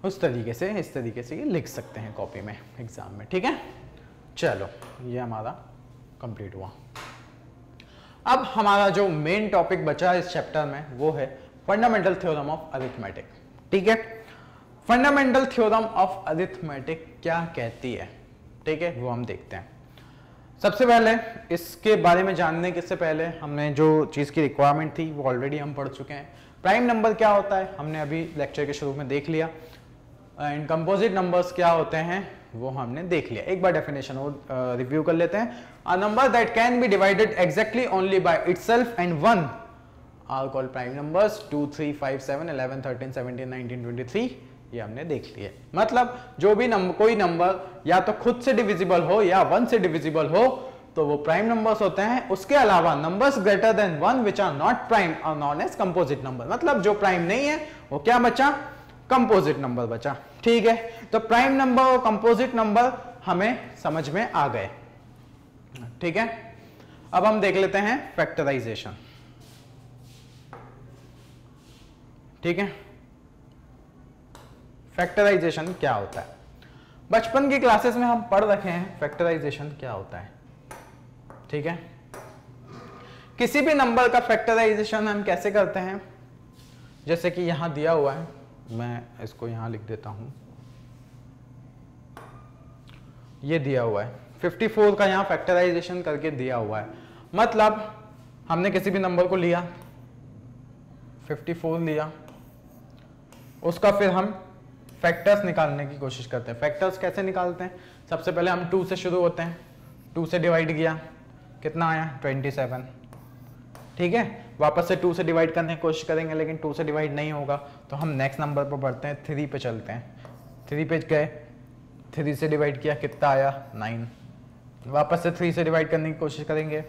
उस तरीके से, इस तरीके से ये लिख सकते हैं कॉपी में एग्जाम में। ठीक है, चलो ये हमारा कंप्लीट हुआ। अब हमारा जो मेन टॉपिक बचा है इस चैप्टर में वो है फंडामेंटल थ्योरम ऑफ अरिथमेटिक। ठीक है, फंडामेंटल थ्योरम ऑफ अरिथमेटिक क्या कहती है? ठीक है, वो हम देखते हैं। सबसे पहले इसके बारे में जानने के से पहले हमने जो चीज़ की रिक्वायरमेंट थी वो ऑलरेडी हम पढ़ चुके हैं। प्राइम नंबर क्या होता है हमने अभी लेक्चर के शुरू में देख लिया, एंड कंपोजिट नंबर्स क्या होते हैं वो हमने देख लिया। एक बार डेफिनेशन और रिव्यू कर लेते हैं। A number that can be divided exactly only by itself and one are called prime numbers. 2 3 5 7 11 13 17 19 23 ये हमने देख लिया। मतलब जो भी कोई नंबर या तो खुद से डिविजिबल हो या 1 से डिविजिबल हो तो वो प्राइम नंबर्स होते हैं। उसके अलावा numbers greater than 1 which are not prime are known as composite number. मतलब जो प्राइम नहीं है वो क्या बचा? कंपोजिट नंबर बचा। ठीक है, तो प्राइम नंबर और कंपोजिट नंबर हमें समझ में आ गए। ठीक है, अब हम देख लेते हैं फैक्टराइजेशन। ठीक है, फैक्टराइजेशन क्या होता है? बचपन की क्लासेस में हम पढ़ रखे हैं फैक्टराइजेशन क्या होता है। ठीक है, किसी भी नंबर का फैक्टराइजेशन हम कैसे करते हैं? जैसे कि यहां दिया हुआ है, मैं इसको यहां लिख देता हूं। ये दिया हुआ है 54 का, यहां फैक्टराइजेशन करके दिया हुआ है। मतलब हमने किसी भी नंबर को लिया, 54 लिया, उसका फिर हम फैक्टर्स निकालने की कोशिश करते हैं। फैक्टर्स कैसे निकालते हैं? सबसे पहले हम 2 से शुरू होते हैं, 2 से डिवाइड किया, कितना आया? 27। ठीक है, वापस से 2 से डिवाइड करने की कोशिश करेंगे लेकिन 2 से डिवाइड नहीं होगा, तो हम नेक्स्ट नंबर पर बढ़ते हैं, 3 पे चलते हैं। 3 पे गए, 3 से डिवाइड किया, कितना आया 9। वापस से 3 से डिवाइड करने की कोशिश करेंगे,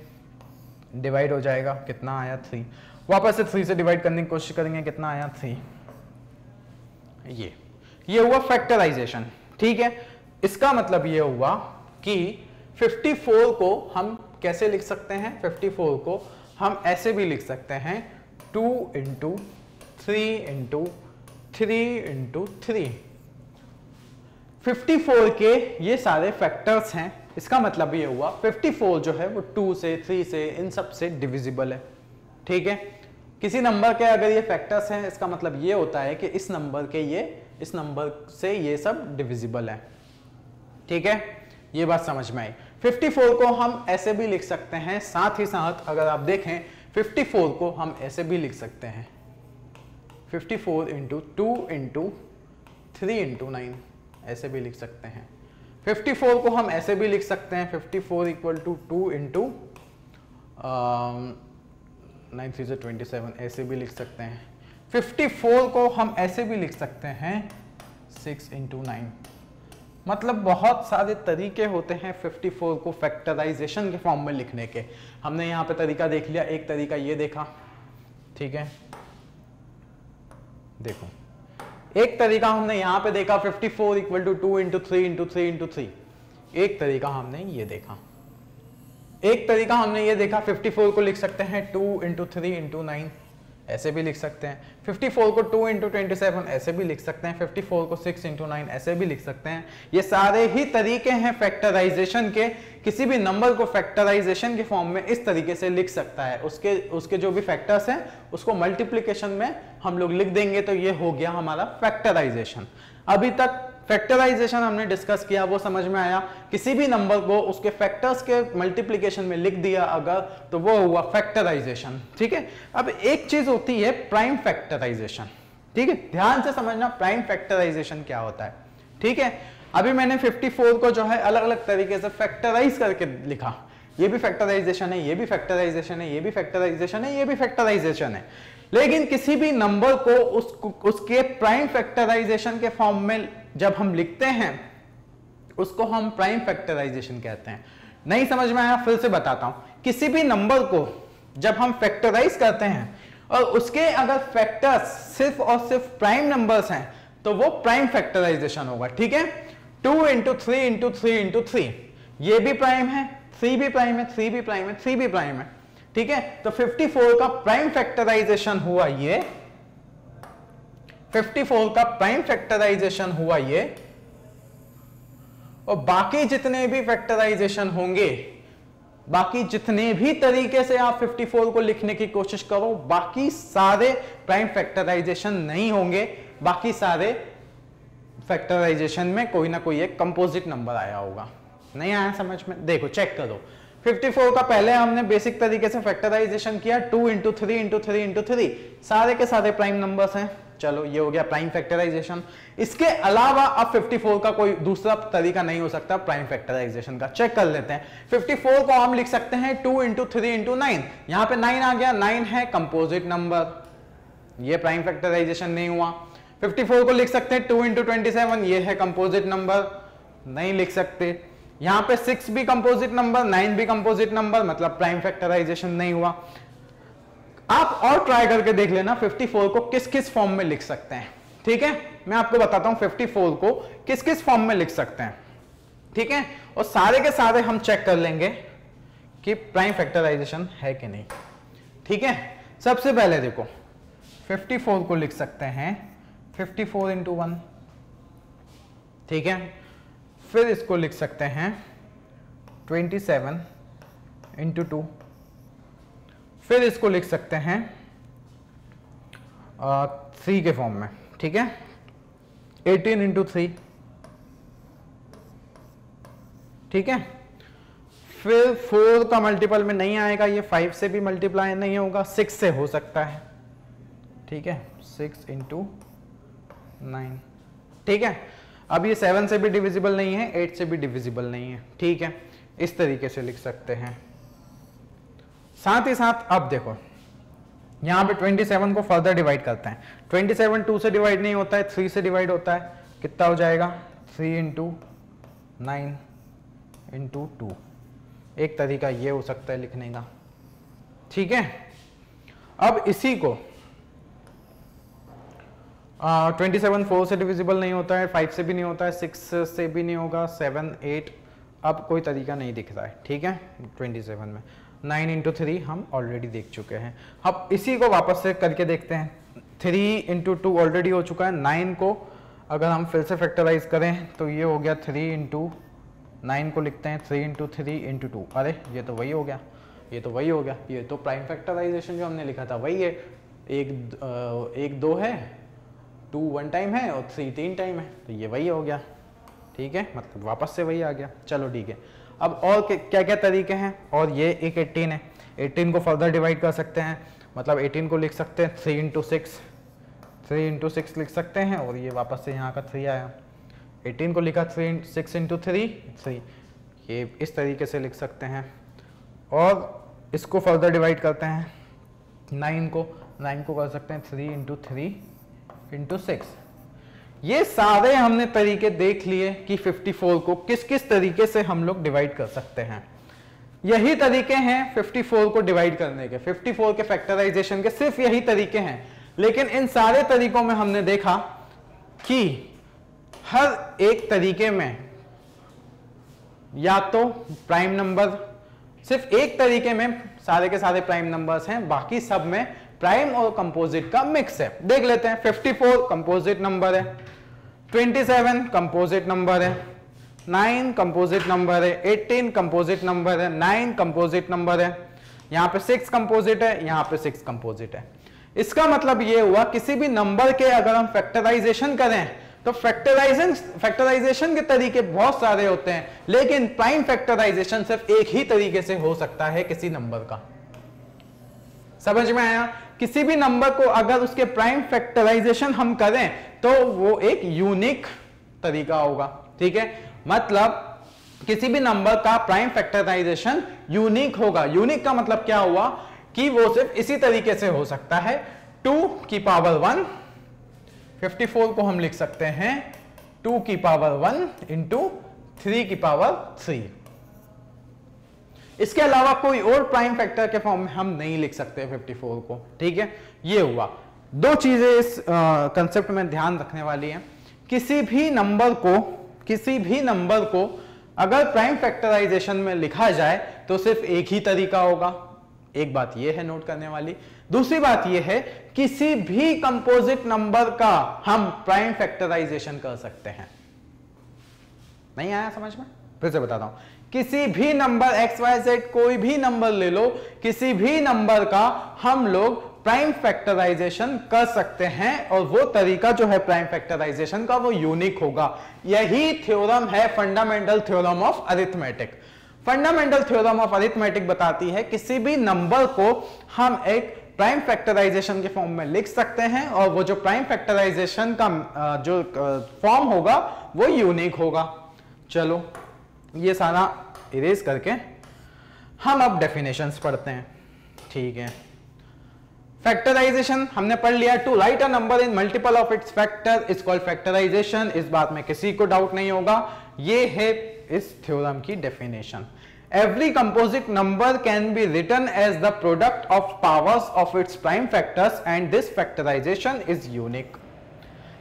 डिवाइड हो जाएगा, कितना आया 3। वापस से 3 से डिवाइड करने की कोशिश करेंगे, कितना आया 3। ये हुआ फैक्टराइजेशन। ठीक है, इसका मतलब ये हुआ कि 54 को हम कैसे लिख सकते हैं, 54 को हम ऐसे भी लिख सकते हैं 2 इंटू 3 इंटू 3 इंटू 3। 54 के ये सारे फैक्टर्स हैं, इसका मतलब ये हुआ 54 जो है वो 2 से 3 से इन सब से डिविजिबल है। ठीक है, किसी नंबर के अगर ये फैक्टर्स हैं इसका मतलब ये होता है कि इस नंबर के ये इस नंबर से ये सब डिविजिबल है। ठीक है, ये बात समझ में आई। 54 को हम ऐसे भी लिख सकते हैं, साथ ही साथ अगर आप देखें 54 को हम ऐसे भी लिख सकते हैं 54 इंटू 2 इंटू 3 इंटू 9, ऐसे भी लिख सकते हैं। 54 को हम ऐसे भी लिख सकते हैं 54 इक्वल टू 2 इंटू 9 3 से 27, ऐसे भी लिख सकते हैं। 54 को हम ऐसे भी लिख सकते हैं 6 इंटू 9। मतलब बहुत सारे तरीके होते हैं 54 को फैक्टराइजेशन के फॉर्म में लिखने के। हमने यहाँ पे तरीका देख लिया, एक तरीका ये देखा, ठीक है, देखो एक तरीका हमने यहाँ पे देखा 54 equal to 2 into 3 into 3 into 3। एक तरीका हमने ये देखा, एक तरीका हमने ये देखा 54 को लिख सकते हैं 2 इंटू 3 इंटू 9, ऐसे भी लिख सकते हैं। 54 को 2 इंटू 27 ऐसे भी लिख सकते हैं। 54 को 6 इंटू 9 ऐसे भी लिख सकते हैं। ये सारे ही तरीके हैं फैक्टराइजेशन के। किसी भी नंबर को फैक्टराइजेशन के फॉर्म में इस तरीके से लिख सकता है। उसके जो भी फैक्टर्स हैं उसको मल्टीप्लिकेशन में हम लोग लिख देंगे, तो ये हो गया हमारा फैक्टराइजेशन। अभी तक फैक्टराइजेशन हमने डिस्कस किया, वो समझ में आया। किसी भी नंबर को उसके फैक्टर्स के मल्टीप्लिकेशन में लिख दिया अगर, तो वो हुआ फैक्टराइजेशन। ठीक है, अब एक चीज होती है प्राइम फैक्टराइजेशन। ठीक है, ध्यान से समझना प्राइम फैक्टराइजेशन क्या होता है। ठीक है, अभी मैंने 54 को जो है अलग अलग तरीके से फैक्टराइज करके लिखा। ये भी फैक्टराइजेशन है, ये भी फैक्टराइजेशन है, ये भी फैक्टराइजेशन है, ये भी फैक्टराइजेशन है। लेकिन किसी भी नंबर को उसके प्राइम फैक्टराइजेशन के फॉर्म में जब हम लिखते हैं उसको हम प्राइम फैक्टराइजेशन कहते हैं। नहीं समझ में आया, फिर से बताता हूं। किसी भी नंबर को जब हम फैक्टराइज करते हैं और उसके अगर फैक्टर्स सिर्फ और सिर्फ प्राइम नंबर्स हैं तो वो प्राइम फैक्टराइजेशन होगा। ठीक है, 2 इंटू 3 इंटू 3 इंटू 3, ये भी प्राइम है, 3 भी प्राइम है, 3 भी प्राइम है, 3 भी प्राइम है। ठीक है, तो 54 का प्राइम फैक्टराइजेशन हुआ ये, 54 का प्राइम फैक्टराइजेशन हुआ ये, और बाकी जितने भी फैक्टराइजेशन होंगे, बाकी जितने भी तरीके से आप 54 को लिखने की कोशिश करो, बाकी सारे प्राइम फैक्टराइजेशन नहीं होंगे। बाकी सारे फैक्टराइजेशन में कोई ना कोई एक कंपोजिट नंबर आया होगा। नहीं आया समझ में? देखो चेक करो, 54 का पहले हमने बेसिक तरीके से फैक्टराइजेशन किया 2 इंटू 3 इंटू 3 इंटू 3, सारे के सारे प्राइम नंबर्स हैं। चलो ये हो गया प्राइम फैक्टराइजेशन। इसके अलावा अब 54 का कोई दूसरा तरीका नहीं हो सकता प्राइम फैक्टराइजेशन का। चेक कर लेते हैं। 54 को हम लिख सकते हैं 2 इंटू 3 इंटू 9। यहां पे 9 आ गया, 9 है कंपोजिट नंबर, ये प्राइम फैक्टराइजेशन नहीं हुआ। 54 को लिख सकते हैं 2 इंटू 27, ये है कंपोजिट नंबर, नहीं लिख सकते। यहां पे 6 भी कंपोजिट नंबर, 9 भी कंपोजिट नंबर, मतलब प्राइम फैक्टराइजेशन नहीं हुआ। आप और ट्राई करके देख लेना 54 को किस किस फॉर्म में लिख सकते हैं। ठीक है, मैं आपको बताता हूं 54 को किस किस फॉर्म में लिख सकते हैं। ठीक है, और सारे के सारे हम चेक कर लेंगे कि प्राइम फैक्टराइजेशन है कि नहीं। ठीक है, सबसे पहले देखो 54 को लिख सकते हैं 54 इंटू 1। ठीक है, फिर इसको लिख सकते हैं 27 इंटू 2। फिर इसको लिख सकते हैं 3 के फॉर्म में। ठीक है, 18 इंटू 3। ठीक है, फिर 4 का मल्टीपल में नहीं आएगा, ये 5 से भी मल्टीप्लाई नहीं होगा, 6 से हो सकता है। ठीक है, 6 इंटू 9। ठीक है, अब ये 7 से भी डिविजिबल नहीं है, 8 से भी डिविजिबल नहीं है। ठीक है, इस तरीके से लिख सकते हैं। साथ ही साथ अब देखो यहाँ पे 27 को फर्दर डिवाइड करते हैं। 27 2 से डिवाइड नहीं होता है, 3 से डिवाइड होता है। कितना हो जाएगा? 3 इंटू 9 इंटू 2। एक तरीका ये हो सकता है लिखने का, ठीक है। अब इसी को 27 4 से डिविजिबल नहीं होता है, 5 से भी नहीं होता है, 6 से भी नहीं होगा, 7 8, अब कोई तरीका नहीं दिख रहा है, ठीक है। 27 में 9 इंटू 3 हम ऑलरेडी देख चुके हैं। अब इसी को वापस से करके देखते हैं। 3 इंटू 2 ऑलरेडी हो चुका है। 9 को अगर हम फिर से फैक्टराइज करें तो ये हो गया 3 इंटू 9 को लिखते हैं 3 इंटू 3 इंटू 2। अरे ये तो वही हो गया, ये तो वही हो गया, ये तो प्राइम फैक्टराइजेशन जो हमने लिखा था वही है। एक 2 है, 2 1 टाइम है और 3 3 टाइम है, तो ये वही हो गया, ठीक है। मतलब वापस से वही आ गया। चलो ठीक है। अब और क्या क्या तरीके हैं? और ये एक 18 है, 18 को फर्दर डिवाइड कर सकते हैं। मतलब 18 को लिख सकते हैं 3 इंटू 6, 3 इंटू 6 लिख सकते हैं, और ये वापस से यहाँ का 3 आया। 18 को लिखा 6 इंटू 3 3, ये इस तरीके से लिख सकते हैं। और इसको फर्दर डिवाइड करते हैं 9 को कर सकते हैं 3 इंटू 3 इंटू 6। ये सारे हमने तरीके देख लिए कि 54 को किस किस तरीके से हम लोग डिवाइड कर सकते हैं। यही तरीके हैं 54 को डिवाइड करने के, 54 के फैक्टराइजेशन के सिर्फ यही तरीके हैं। लेकिन इन सारे तरीकों में हमने देखा कि हर एक तरीके में या तो प्राइम नंबर, सिर्फ एक तरीके में सारे के सारे प्राइम नंबर्स हैं, बाकी सब में प्राइम और कंपोजिट का मिक्स है। देख लेते हैं। 54 कंपोजिट नंबर है, 27 कंपोजिट नंबर है, 9 कंपोजिट नंबर है, 18 कंपोजिट नंबर है, 9 कंपोजिट नंबर है, यहाँ पे 6 कंपोजिट है, यहाँ पे 6 कंपोजिट है। इसका मतलब ये हुआ किसी भी नंबर के अगर हम फैक्टराइजेशन करें तो फैक्टराइजेशन के तरीके बहुत सारे होते हैं, लेकिन प्राइम फैक्टराइजेशन सिर्फ एक ही तरीके से हो सकता है किसी नंबर का। समझ में आया? किसी भी नंबर को अगर उसके प्राइम फैक्टराइजेशन हम करें तो वो एक यूनिक तरीका होगा, ठीक है। मतलब किसी भी नंबर का प्राइम फैक्टराइजेशन यूनिक होगा। यूनिक का मतलब क्या हुआ कि वो सिर्फ इसी तरीके से हो सकता है। 2 की पावर 1, 54 को हम लिख सकते हैं 2 की पावर 1 इंटू 3 की पावर 3। इसके अलावा कोई और प्राइम फैक्टर के फॉर्म में हम नहीं लिख सकते 54 को, ठीक है। ये हुआ। दो चीजें इस कंसेप्ट में ध्यान रखने वाली हैं। किसी भी नंबर को अगर प्राइम फैक्टराइजेशन में लिखा जाए तो सिर्फ एक ही तरीका होगा। एक बात यह है नोट करने वाली। दूसरी बात यह है किसी भी कंपोजिट नंबर का हम प्राइम फैक्टराइजेशन कर सकते हैं। नहीं आया समझ में? फिर से बताता हूं। किसी भी नंबर XYZ, कोई भी नंबर ले लो, किसी भी नंबर का हम लोग प्राइम फैक्टराइजेशन कर सकते हैं, और वो तरीका जो है प्राइम फैक्टराइजेशन का वो यूनिक होगा। यही थ्योरम है fundamental theorem of arithmetic. Fundamental theorem of arithmetic बताती है किसी भी नंबर को हम एक प्राइम फैक्टराइजेशन के फॉर्म में लिख सकते हैं, और वो जो प्राइम फैक्टराइजेशन का जो फॉर्म होगा वो यूनिक होगा। चलो ये सारा इरेज करके हम अब डेफिनेशंस पढ़ते हैं, ठीक है। फैक्टराइजेशन हमने पढ़ लिया। To write a number in multiple of its factor is called factorization. इस बात में किसी को डाउट नहीं होगा। ये है इस थ्योरम की definition. Every composite number can be written as the product of powers of its prime factors and this factorization is unique.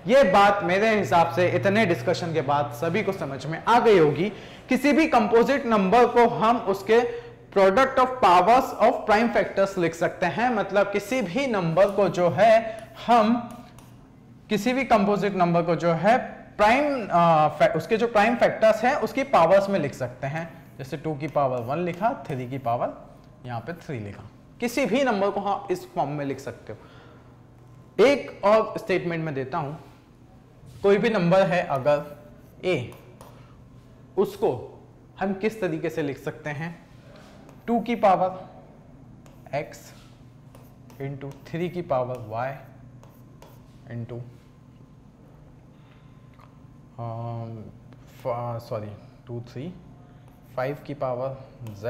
ये बात मेरे हिसाब से इतने डिस्कशन के बाद सभी को समझ में आ गई होगी। किसी भी कंपोजिट नंबर को हम उसके product of powers of prime factors लिख सकते हैं। मतलब किसी भी नंबर को जो है हम किसी भी कंपोजिट नंबर को जो है प्राइम उसके जो प्राइम फैक्टर्स हैं उसकी पावर्स में लिख सकते हैं। जैसे 2 की पावर 1 लिखा, 3 की पावर यहाँ पे 3 लिखा। किसी भी नंबर को आप इस फॉर्म में लिख सकते हो। एक और स्टेटमेंट में देता हूं। कोई भी नंबर है अगर a, उसको हम किस तरीके से लिख सकते हैं? 2 की पावर x इंटू 3 की पावर y इंटू 5 की पावर z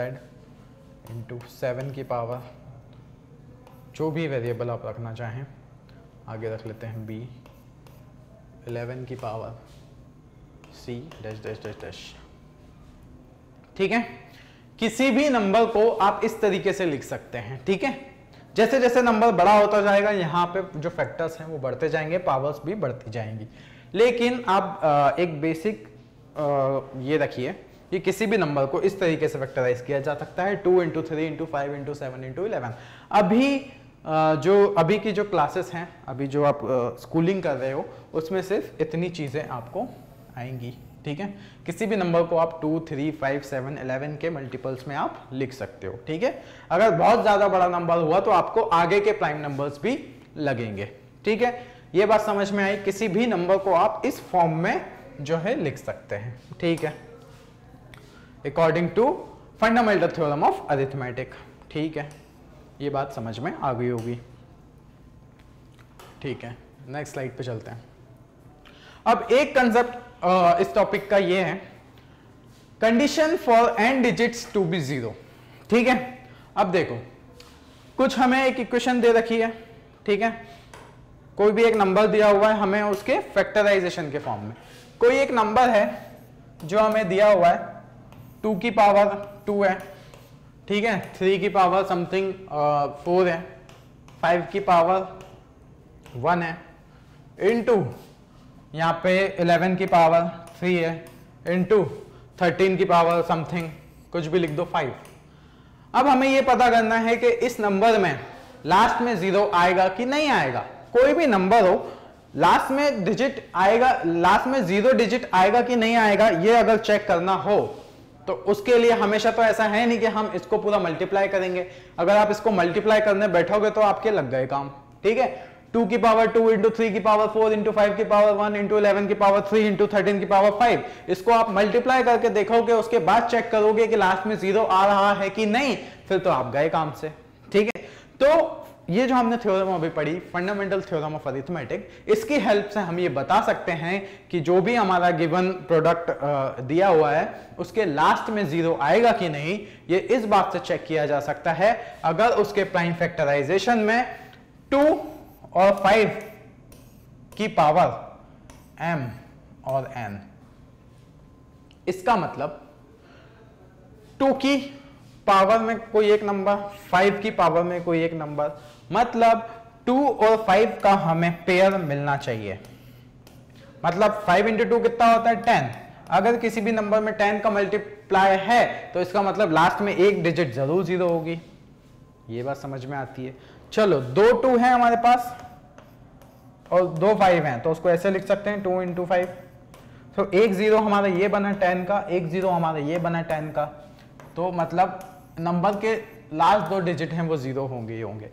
इंटू 7 की पावर जो भी वेरिएबल आप रखना चाहें, आगे रख लेते हैं b 11 की power c dash dash dash dash. ठीक है, किसी भी नंबर को आप इस तरीके से लिख सकते हैं। ठीक है, जैसे जैसे नंबर बड़ा होता जाएगा यहाँ पे जो फैक्टर्स हैं वो बढ़ते जाएंगे, पावर्स भी बढ़ती जाएंगी। लेकिन आप एक बेसिक ये रखिए कि किसी भी नंबर को इस तरीके से फैक्टराइज किया जा सकता है 2 इंटू 3 इंटू 5 इंटू 7 इंटू 11। अभी की जो क्लासेस हैं, अभी जो आप स्कूलिंग कर रहे हो, उसमें सिर्फ इतनी चीज़ें आपको आएंगी। ठीक है, किसी भी नंबर को आप 2, 3, 5, 7, 11 के मल्टीपल्स में आप लिख सकते हो। ठीक है, अगर बहुत ज़्यादा बड़ा नंबर हुआ तो आपको आगे के प्राइम नंबर्स भी लगेंगे। ठीक है, ये बात समझ में आई। किसी भी नंबर को आप इस फॉर्म में जो है लिख सकते हैं। ठीक है, according to fundamental theorem of arithmetic. ठीक है, ये बात समझ में आ गई होगी। ठीक है, नेक्स्ट स्लाइड पे चलते हैं। अब एक कंसेप्ट इस टॉपिक का ये है, condition for n digits to be 0। ठीक है, अब देखो, कुछ हमें एक इक्वेशन दे रखी है। ठीक है, कोई भी एक नंबर दिया हुआ है हमें उसके फैक्टराइजेशन के फॉर्म में। कोई एक नंबर है जो हमें दिया हुआ है 2 की पावर 2 है। ठीक है, 3 की पावर समथिंग 4 है, 5 की पावर 1 है, इनटू यहाँ पे 11 की पावर 3 है, इनटू 13 की पावर समथिंग कुछ भी लिख दो 5। अब हमें ये पता करना है कि इस नंबर में लास्ट में 0 आएगा कि नहीं आएगा। कोई भी नंबर हो, लास्ट में डिजिट आएगा, लास्ट में 0 डिजिट आएगा कि नहीं आएगा, ये अगर चेक करना हो तो उसके लिए हमेशा तो ऐसा है नहीं कि हम इसको पूरा मल्टीप्लाई करेंगे। अगर आप इसको मल्टीप्लाई करने बैठोगे तो आपके लग गए काम। ठीक है, 2 की पावर 2 इंटू 3 की पावर 4 इंटू 5 की पावर 1 इंटू 11 की पावर 3 इंटू 13 की पावर 5, इसको आप मल्टीप्लाई करके देखोगे, उसके बाद चेक करोगे कि लास्ट में 0 आ रहा है कि नहीं, फिर तो आप गए काम से। ठीक है, तो ये जो हमने थ्योरम अभी पढ़ी, फंडामेंटल थ्योरम ऑफ अरिथमेटिक, इसकी हेल्प से हम ये बता सकते हैं कि जो भी हमारा गिवन प्रोडक्ट दिया हुआ है उसके लास्ट में 0 आएगा कि नहीं, ये इस बात से चेक किया जा सकता है अगर उसके प्राइम फैक्टराइजेशन में 2 और 5 की पावर m और n। इसका मतलब 2 की पावर में कोई एक नंबर, 5 की पावर में कोई एक नंबर, मतलब 2 और 5 का हमें पेयर मिलना चाहिए। मतलब 5 इंटू 2 कितना होता है 10। अगर किसी भी नंबर में 10 का मल्टीप्लाई है तो इसका मतलब लास्ट में एक डिजिट जरूर 0 होगी। ये बात समझ में आती है। चलो, 2 2 है हमारे पास और 2 5 हैं, तो उसको ऐसे लिख सकते हैं 2 इंटू 5। तो एक 0 हमारा ये बना 10 का, एक 0 हमारा ये बना 10 का, तो मतलब नंबर के लास्ट 2 डिजिट हैं वो 0 होंगे ही होंगे।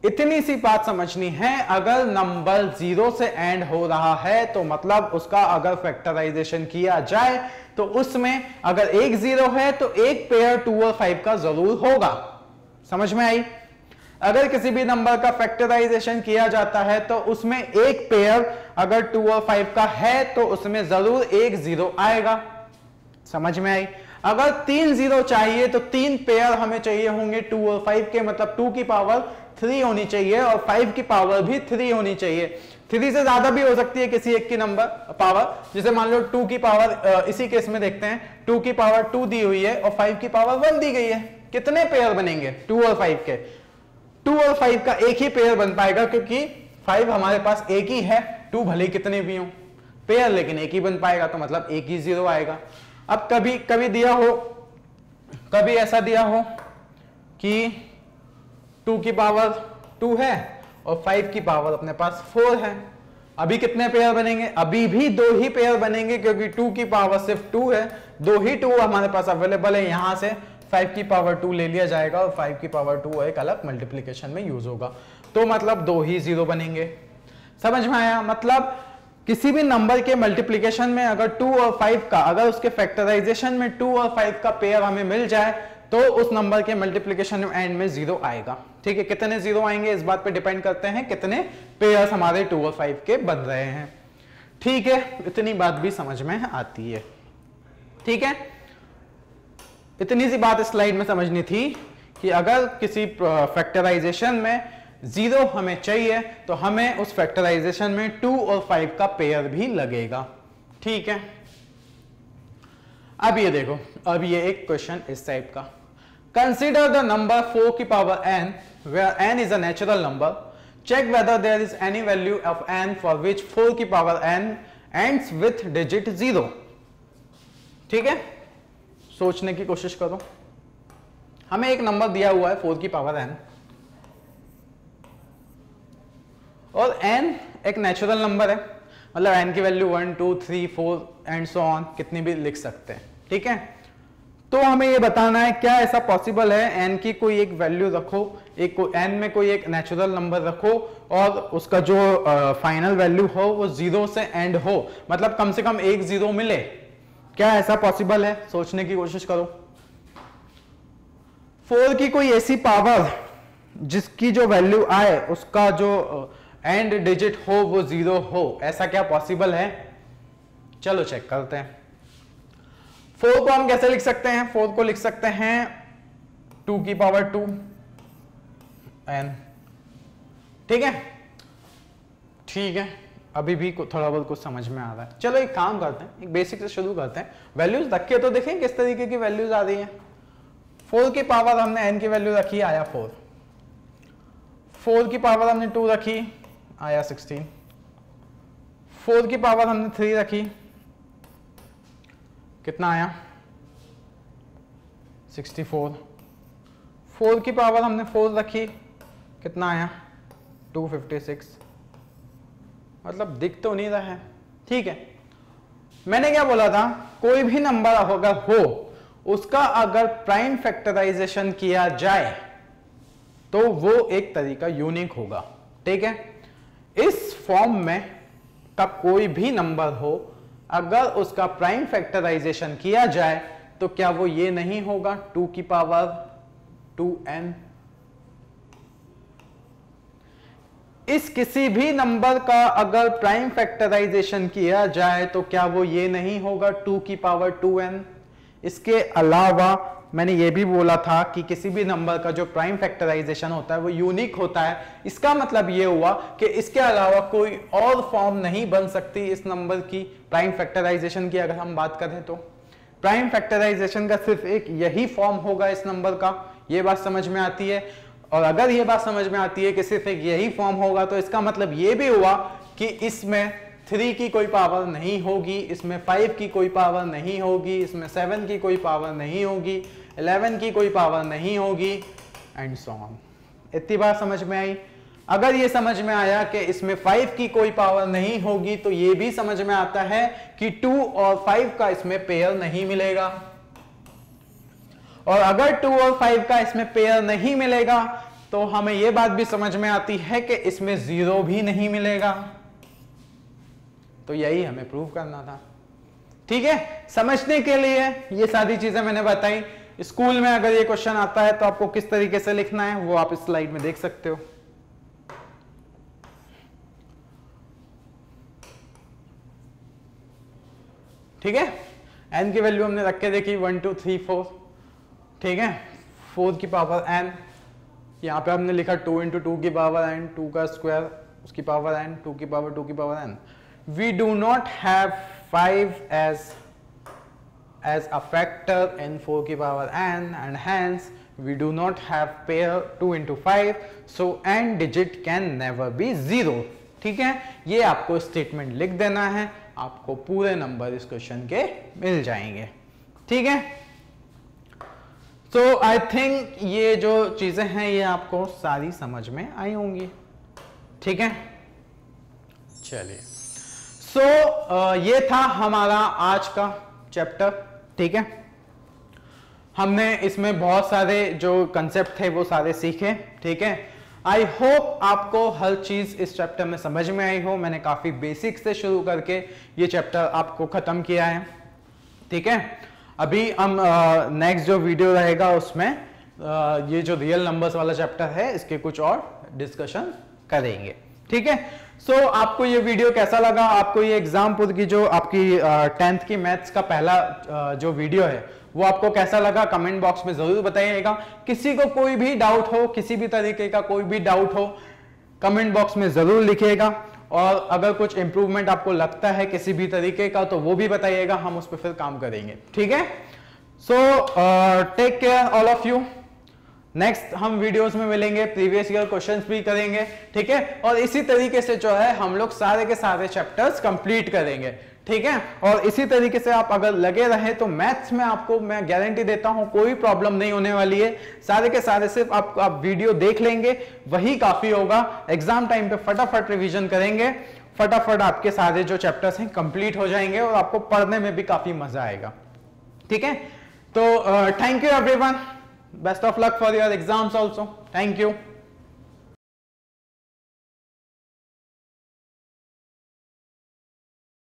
इतनी सी बात समझनी है, अगर नंबर 0 से एंड हो रहा है तो मतलब उसका अगर फैक्टराइजेशन किया जाए तो उसमें अगर एक 0 है तो एक पेयर 2 और 5 का जरूर होगा। समझ में आई? अगर किसी भी नंबर का फैक्टराइजेशन किया जाता है तो उसमें एक पेयर अगर 2 और 5 का है तो उसमें जरूर एक 0 आएगा। समझ में आई? अगर 3 0 चाहिए तो 3 पेयर हमें चाहिए होंगे 2 और 5 के, मतलब 2 की पावर 3 होनी चाहिए और 5 की पावर भी 3 होनी चाहिए। 3 से ज्यादा भी हो सकती है किसी एक की नंबर पावर, जैसे मान लो 2 की पावर, इसी केस में देखते हैं 2 की पावर 2 दी हुई है और 5 की पावर 1 दी गई है। कितने पेयर बनेंगे 2 और 5 के? 2 और 5 का एक ही पेयर बन पाएगा क्योंकि 5 हमारे पास एक ही है, 2 भले कितने भी हो पेयर लेकिन एक ही बन पाएगा, तो मतलब एक ही 0 आएगा। अब कभी दिया हो, कभी ऐसा दिया हो कि 2 की पावर 2 है और 5 की पावर अपने पास 4 है, अभी कितने पेयर बनेंगे? अभी भी 2 ही पेयर बनेंगे क्योंकि 2 की पावर सिर्फ 2 है, 2 ही 2 हमारे पास अवेलेबल है। यहां से 5 की पावर 2 ले लिया जाएगा और 5 की पावर 2 एक अलग मल्टीप्लीकेशन में यूज होगा, तो मतलब 2 ही 0 बनेंगे। समझ में आया? मतलब किसी भी नंबर के मल्टीप्लिकेशन में अगर 2 और 5 का, अगर उसके फैक्टराइजेशन में 2 और 5 का पेयर हमें मिल जाए तो उस नंबर के मल्टीप्लिकेशन में एंड में 0 आएगा। ठीक है, कितने 0 आएंगे इस बात पे डिपेंड करते हैं कितने पेयर्स हमारे 2 और 5 के बन रहे हैं। ठीक है, इतनी बात भी समझ में आती है। ठीक है, इतनी सी बात इस स्लाइड में समझनी थी कि अगर किसी फैक्टराइजेशन में 0 हमें चाहिए, तो हमें उस फैक्टराइजेशन में 2 और 5 का पेयर भी लगेगा। ठीक है, अब ये देखो, अब ये एक क्वेश्चन इस टाइप का, कंसीडर द नंबर 4 की power n where n is a natural number, check whether there is any value of n for which 4 की power n ends with digit 0। ठीक है, सोचने की कोशिश करो। हमें एक नंबर दिया हुआ है 4 की पावर n, और n एक नेचुरल नंबर है, मतलब n की वैल्यू 1 2 3 4 एंड सो ऑन कितनी भी लिख सकते हैं। ठीक है, तो हमें ये बताना है क्या ऐसा पॉसिबल है n की कोई एक वैल्यू रखो, एक n में कोई एक नेचुरल नंबर रखो और उसका जो फाइनल वैल्यू हो वो 0 से एंड हो, मतलब कम से कम एक 0 मिले। क्या ऐसा पॉसिबल है? सोचने की कोशिश करो। 4 की कोई ऐसी पावर जिसकी जो वैल्यू आए उसका जो एंड डिजिट हो वो 0 हो, ऐसा क्या पॉसिबल है? चलो चेक करते हैं। 4 को हम कैसे लिख सकते हैं? 4 को लिख सकते हैं 2 की पावर 2 n। ठीक है, ठीक है, अभी भी थोड़ा बहुत कुछ समझ में आ रहा है। चलो एक काम करते हैं, एक बेसिक से शुरू करते हैं। वैल्यूज रख के तो देखें किस तरीके की वैल्यूज आ रही है। 4 की पावर हमने n की वैल्यू रखी, आया 4। 4 की पावर हमने 2 रखी, आया 16। 4 की पावर हमने 3 रखी, कितना आया? 64। 4 की पावर हमने 4 रखी, कितना आया? 256। मतलब दिख तो नहीं रहा है। ठीक है, मैंने क्या बोला था, कोई भी नंबर अगर हो उसका अगर प्राइम फैक्टराइजेशन किया जाए तो वो एक तरीका यूनिक होगा। ठीक है, इस फॉर्म में का कोई भी नंबर हो अगर उसका प्राइम फैक्टराइजेशन किया जाए तो क्या वो ये नहीं होगा 2 की पावर 2n। इस किसी भी नंबर का अगर प्राइम फैक्टराइजेशन किया जाए तो क्या वो ये नहीं होगा 2 की पावर 2n। इसके अलावा मैंने ये भी बोला था कि किसी भी नंबर का जो प्राइम फैक्टराइजेशन होता है वो यूनिक होता है। इसका मतलब ये हुआ कि इसके अलावा कोई और फॉर्म नहीं बन सकती इस नंबर की प्राइम फैक्टराइजेशन की। अगर हम बात करें तो प्राइम फैक्टराइजेशन का सिर्फ एक यही फॉर्म होगा इस नंबर का। ये बात समझ में आती है? और अगर ये बात समझ में आती है कि सिर्फ एक यही फॉर्म होगा तो इसका मतलब ये भी हुआ कि इसमें 3 की कोई पावर नहीं होगी, इसमें 5 की कोई पावर नहीं होगी, इसमें 7 की कोई पावर नहीं होगी, 11 की कोई पावर नहीं होगी एंड सो ऑन। इतनी बात समझ में आई? अगर ये समझ में आया कि इसमें 5 की कोई पावर नहीं होगी तो ये भी समझ में आता है कि 2 और 5 का इसमें पेयर नहीं मिलेगा। और अगर 2 और 5 का इसमें पेयर नहीं मिलेगा तो हमें यह बात भी समझ में आती है कि इसमें 0 भी नहीं मिलेगा। तो यही हमें प्रूव करना था। ठीक है, समझने के लिए ये सारी चीजें मैंने बताई। स्कूल में अगर ये क्वेश्चन आता है तो आपको किस तरीके से लिखना है वो आप इस स्लाइड में देख सकते हो। ठीक है, n की वैल्यू हमने रख के देखी 1 2 3 4। ठीक है, 4 की पावर n, यहां पे हमने लिखा 2 × 2 की पावर n, 2 का स्क्वायर उसकी पावर n, 2 की पावर 2 की power n। We do not have 5 as a factor in 4 की power n and hence we do not have pair 2 × 5 so n digit can never be 0। ठीक है, ये आपको statement लिख देना है, आपको पूरे नंबर इस क्वेश्चन के मिल जाएंगे। ठीक है, तो आई थिंक ये जो चीजें हैं ये आपको सारी समझ में आई होंगी। ठीक है, चलिए ये था हमारा आज का चैप्टर। ठीक है, हमने इसमें बहुत सारे जो कंसेप्ट थे वो सारे सीखे। ठीक है, आई होप आपको हर चीज इस चैप्टर में समझ में आई हो। मैंने काफी बेसिक से शुरू करके ये चैप्टर आपको खत्म किया है। ठीक है, अभी हम नेक्स्ट जो वीडियो रहेगा उसमें ये जो रियल नंबर्स वाला चैप्टर है इसके कुछ और डिस्कशन करेंगे। ठीक है, आपको ये वीडियो कैसा लगा? आपको ये एग्जामपुर की जो आपकी 10th की मैथ्स का पहला जो वीडियो है वो आपको कैसा लगा कमेंट बॉक्स में जरूर बताइएगा। किसी को कोई भी डाउट हो, किसी भी तरीके का कोई भी डाउट हो कमेंट बॉक्स में जरूर लिखिएगा, और अगर कुछ इंप्रूवमेंट आपको लगता है किसी भी तरीके का तो वो भी बताइएगा, हम उस पर फिर काम करेंगे। ठीक है, so take care all of you. Next हम वीडियोस में मिलेंगे, प्रीवियस ईयर क्वेश्चंस भी करेंगे। ठीक है, और इसी तरीके से जो है हम लोग सारे के सारे चैप्टर्स कंप्लीट करेंगे। ठीक है, और इसी तरीके से आप अगर लगे रहे तो मैथ्स में आपको मैं गारंटी देता हूं कोई प्रॉब्लम नहीं होने वाली है। सारे के सारे सिर्फ आप वीडियो देख लेंगे वही काफी होगा। एग्जाम टाइम पे फटाफट रिवीजन करेंगे, फटाफट आपके सारे जो चैप्टर्स हैं कंप्लीट हो जाएंगे और आपको पढ़ने में भी काफी मजा आएगा। ठीक है, तो thank you everyone, best of luck for your exams also. Thank you.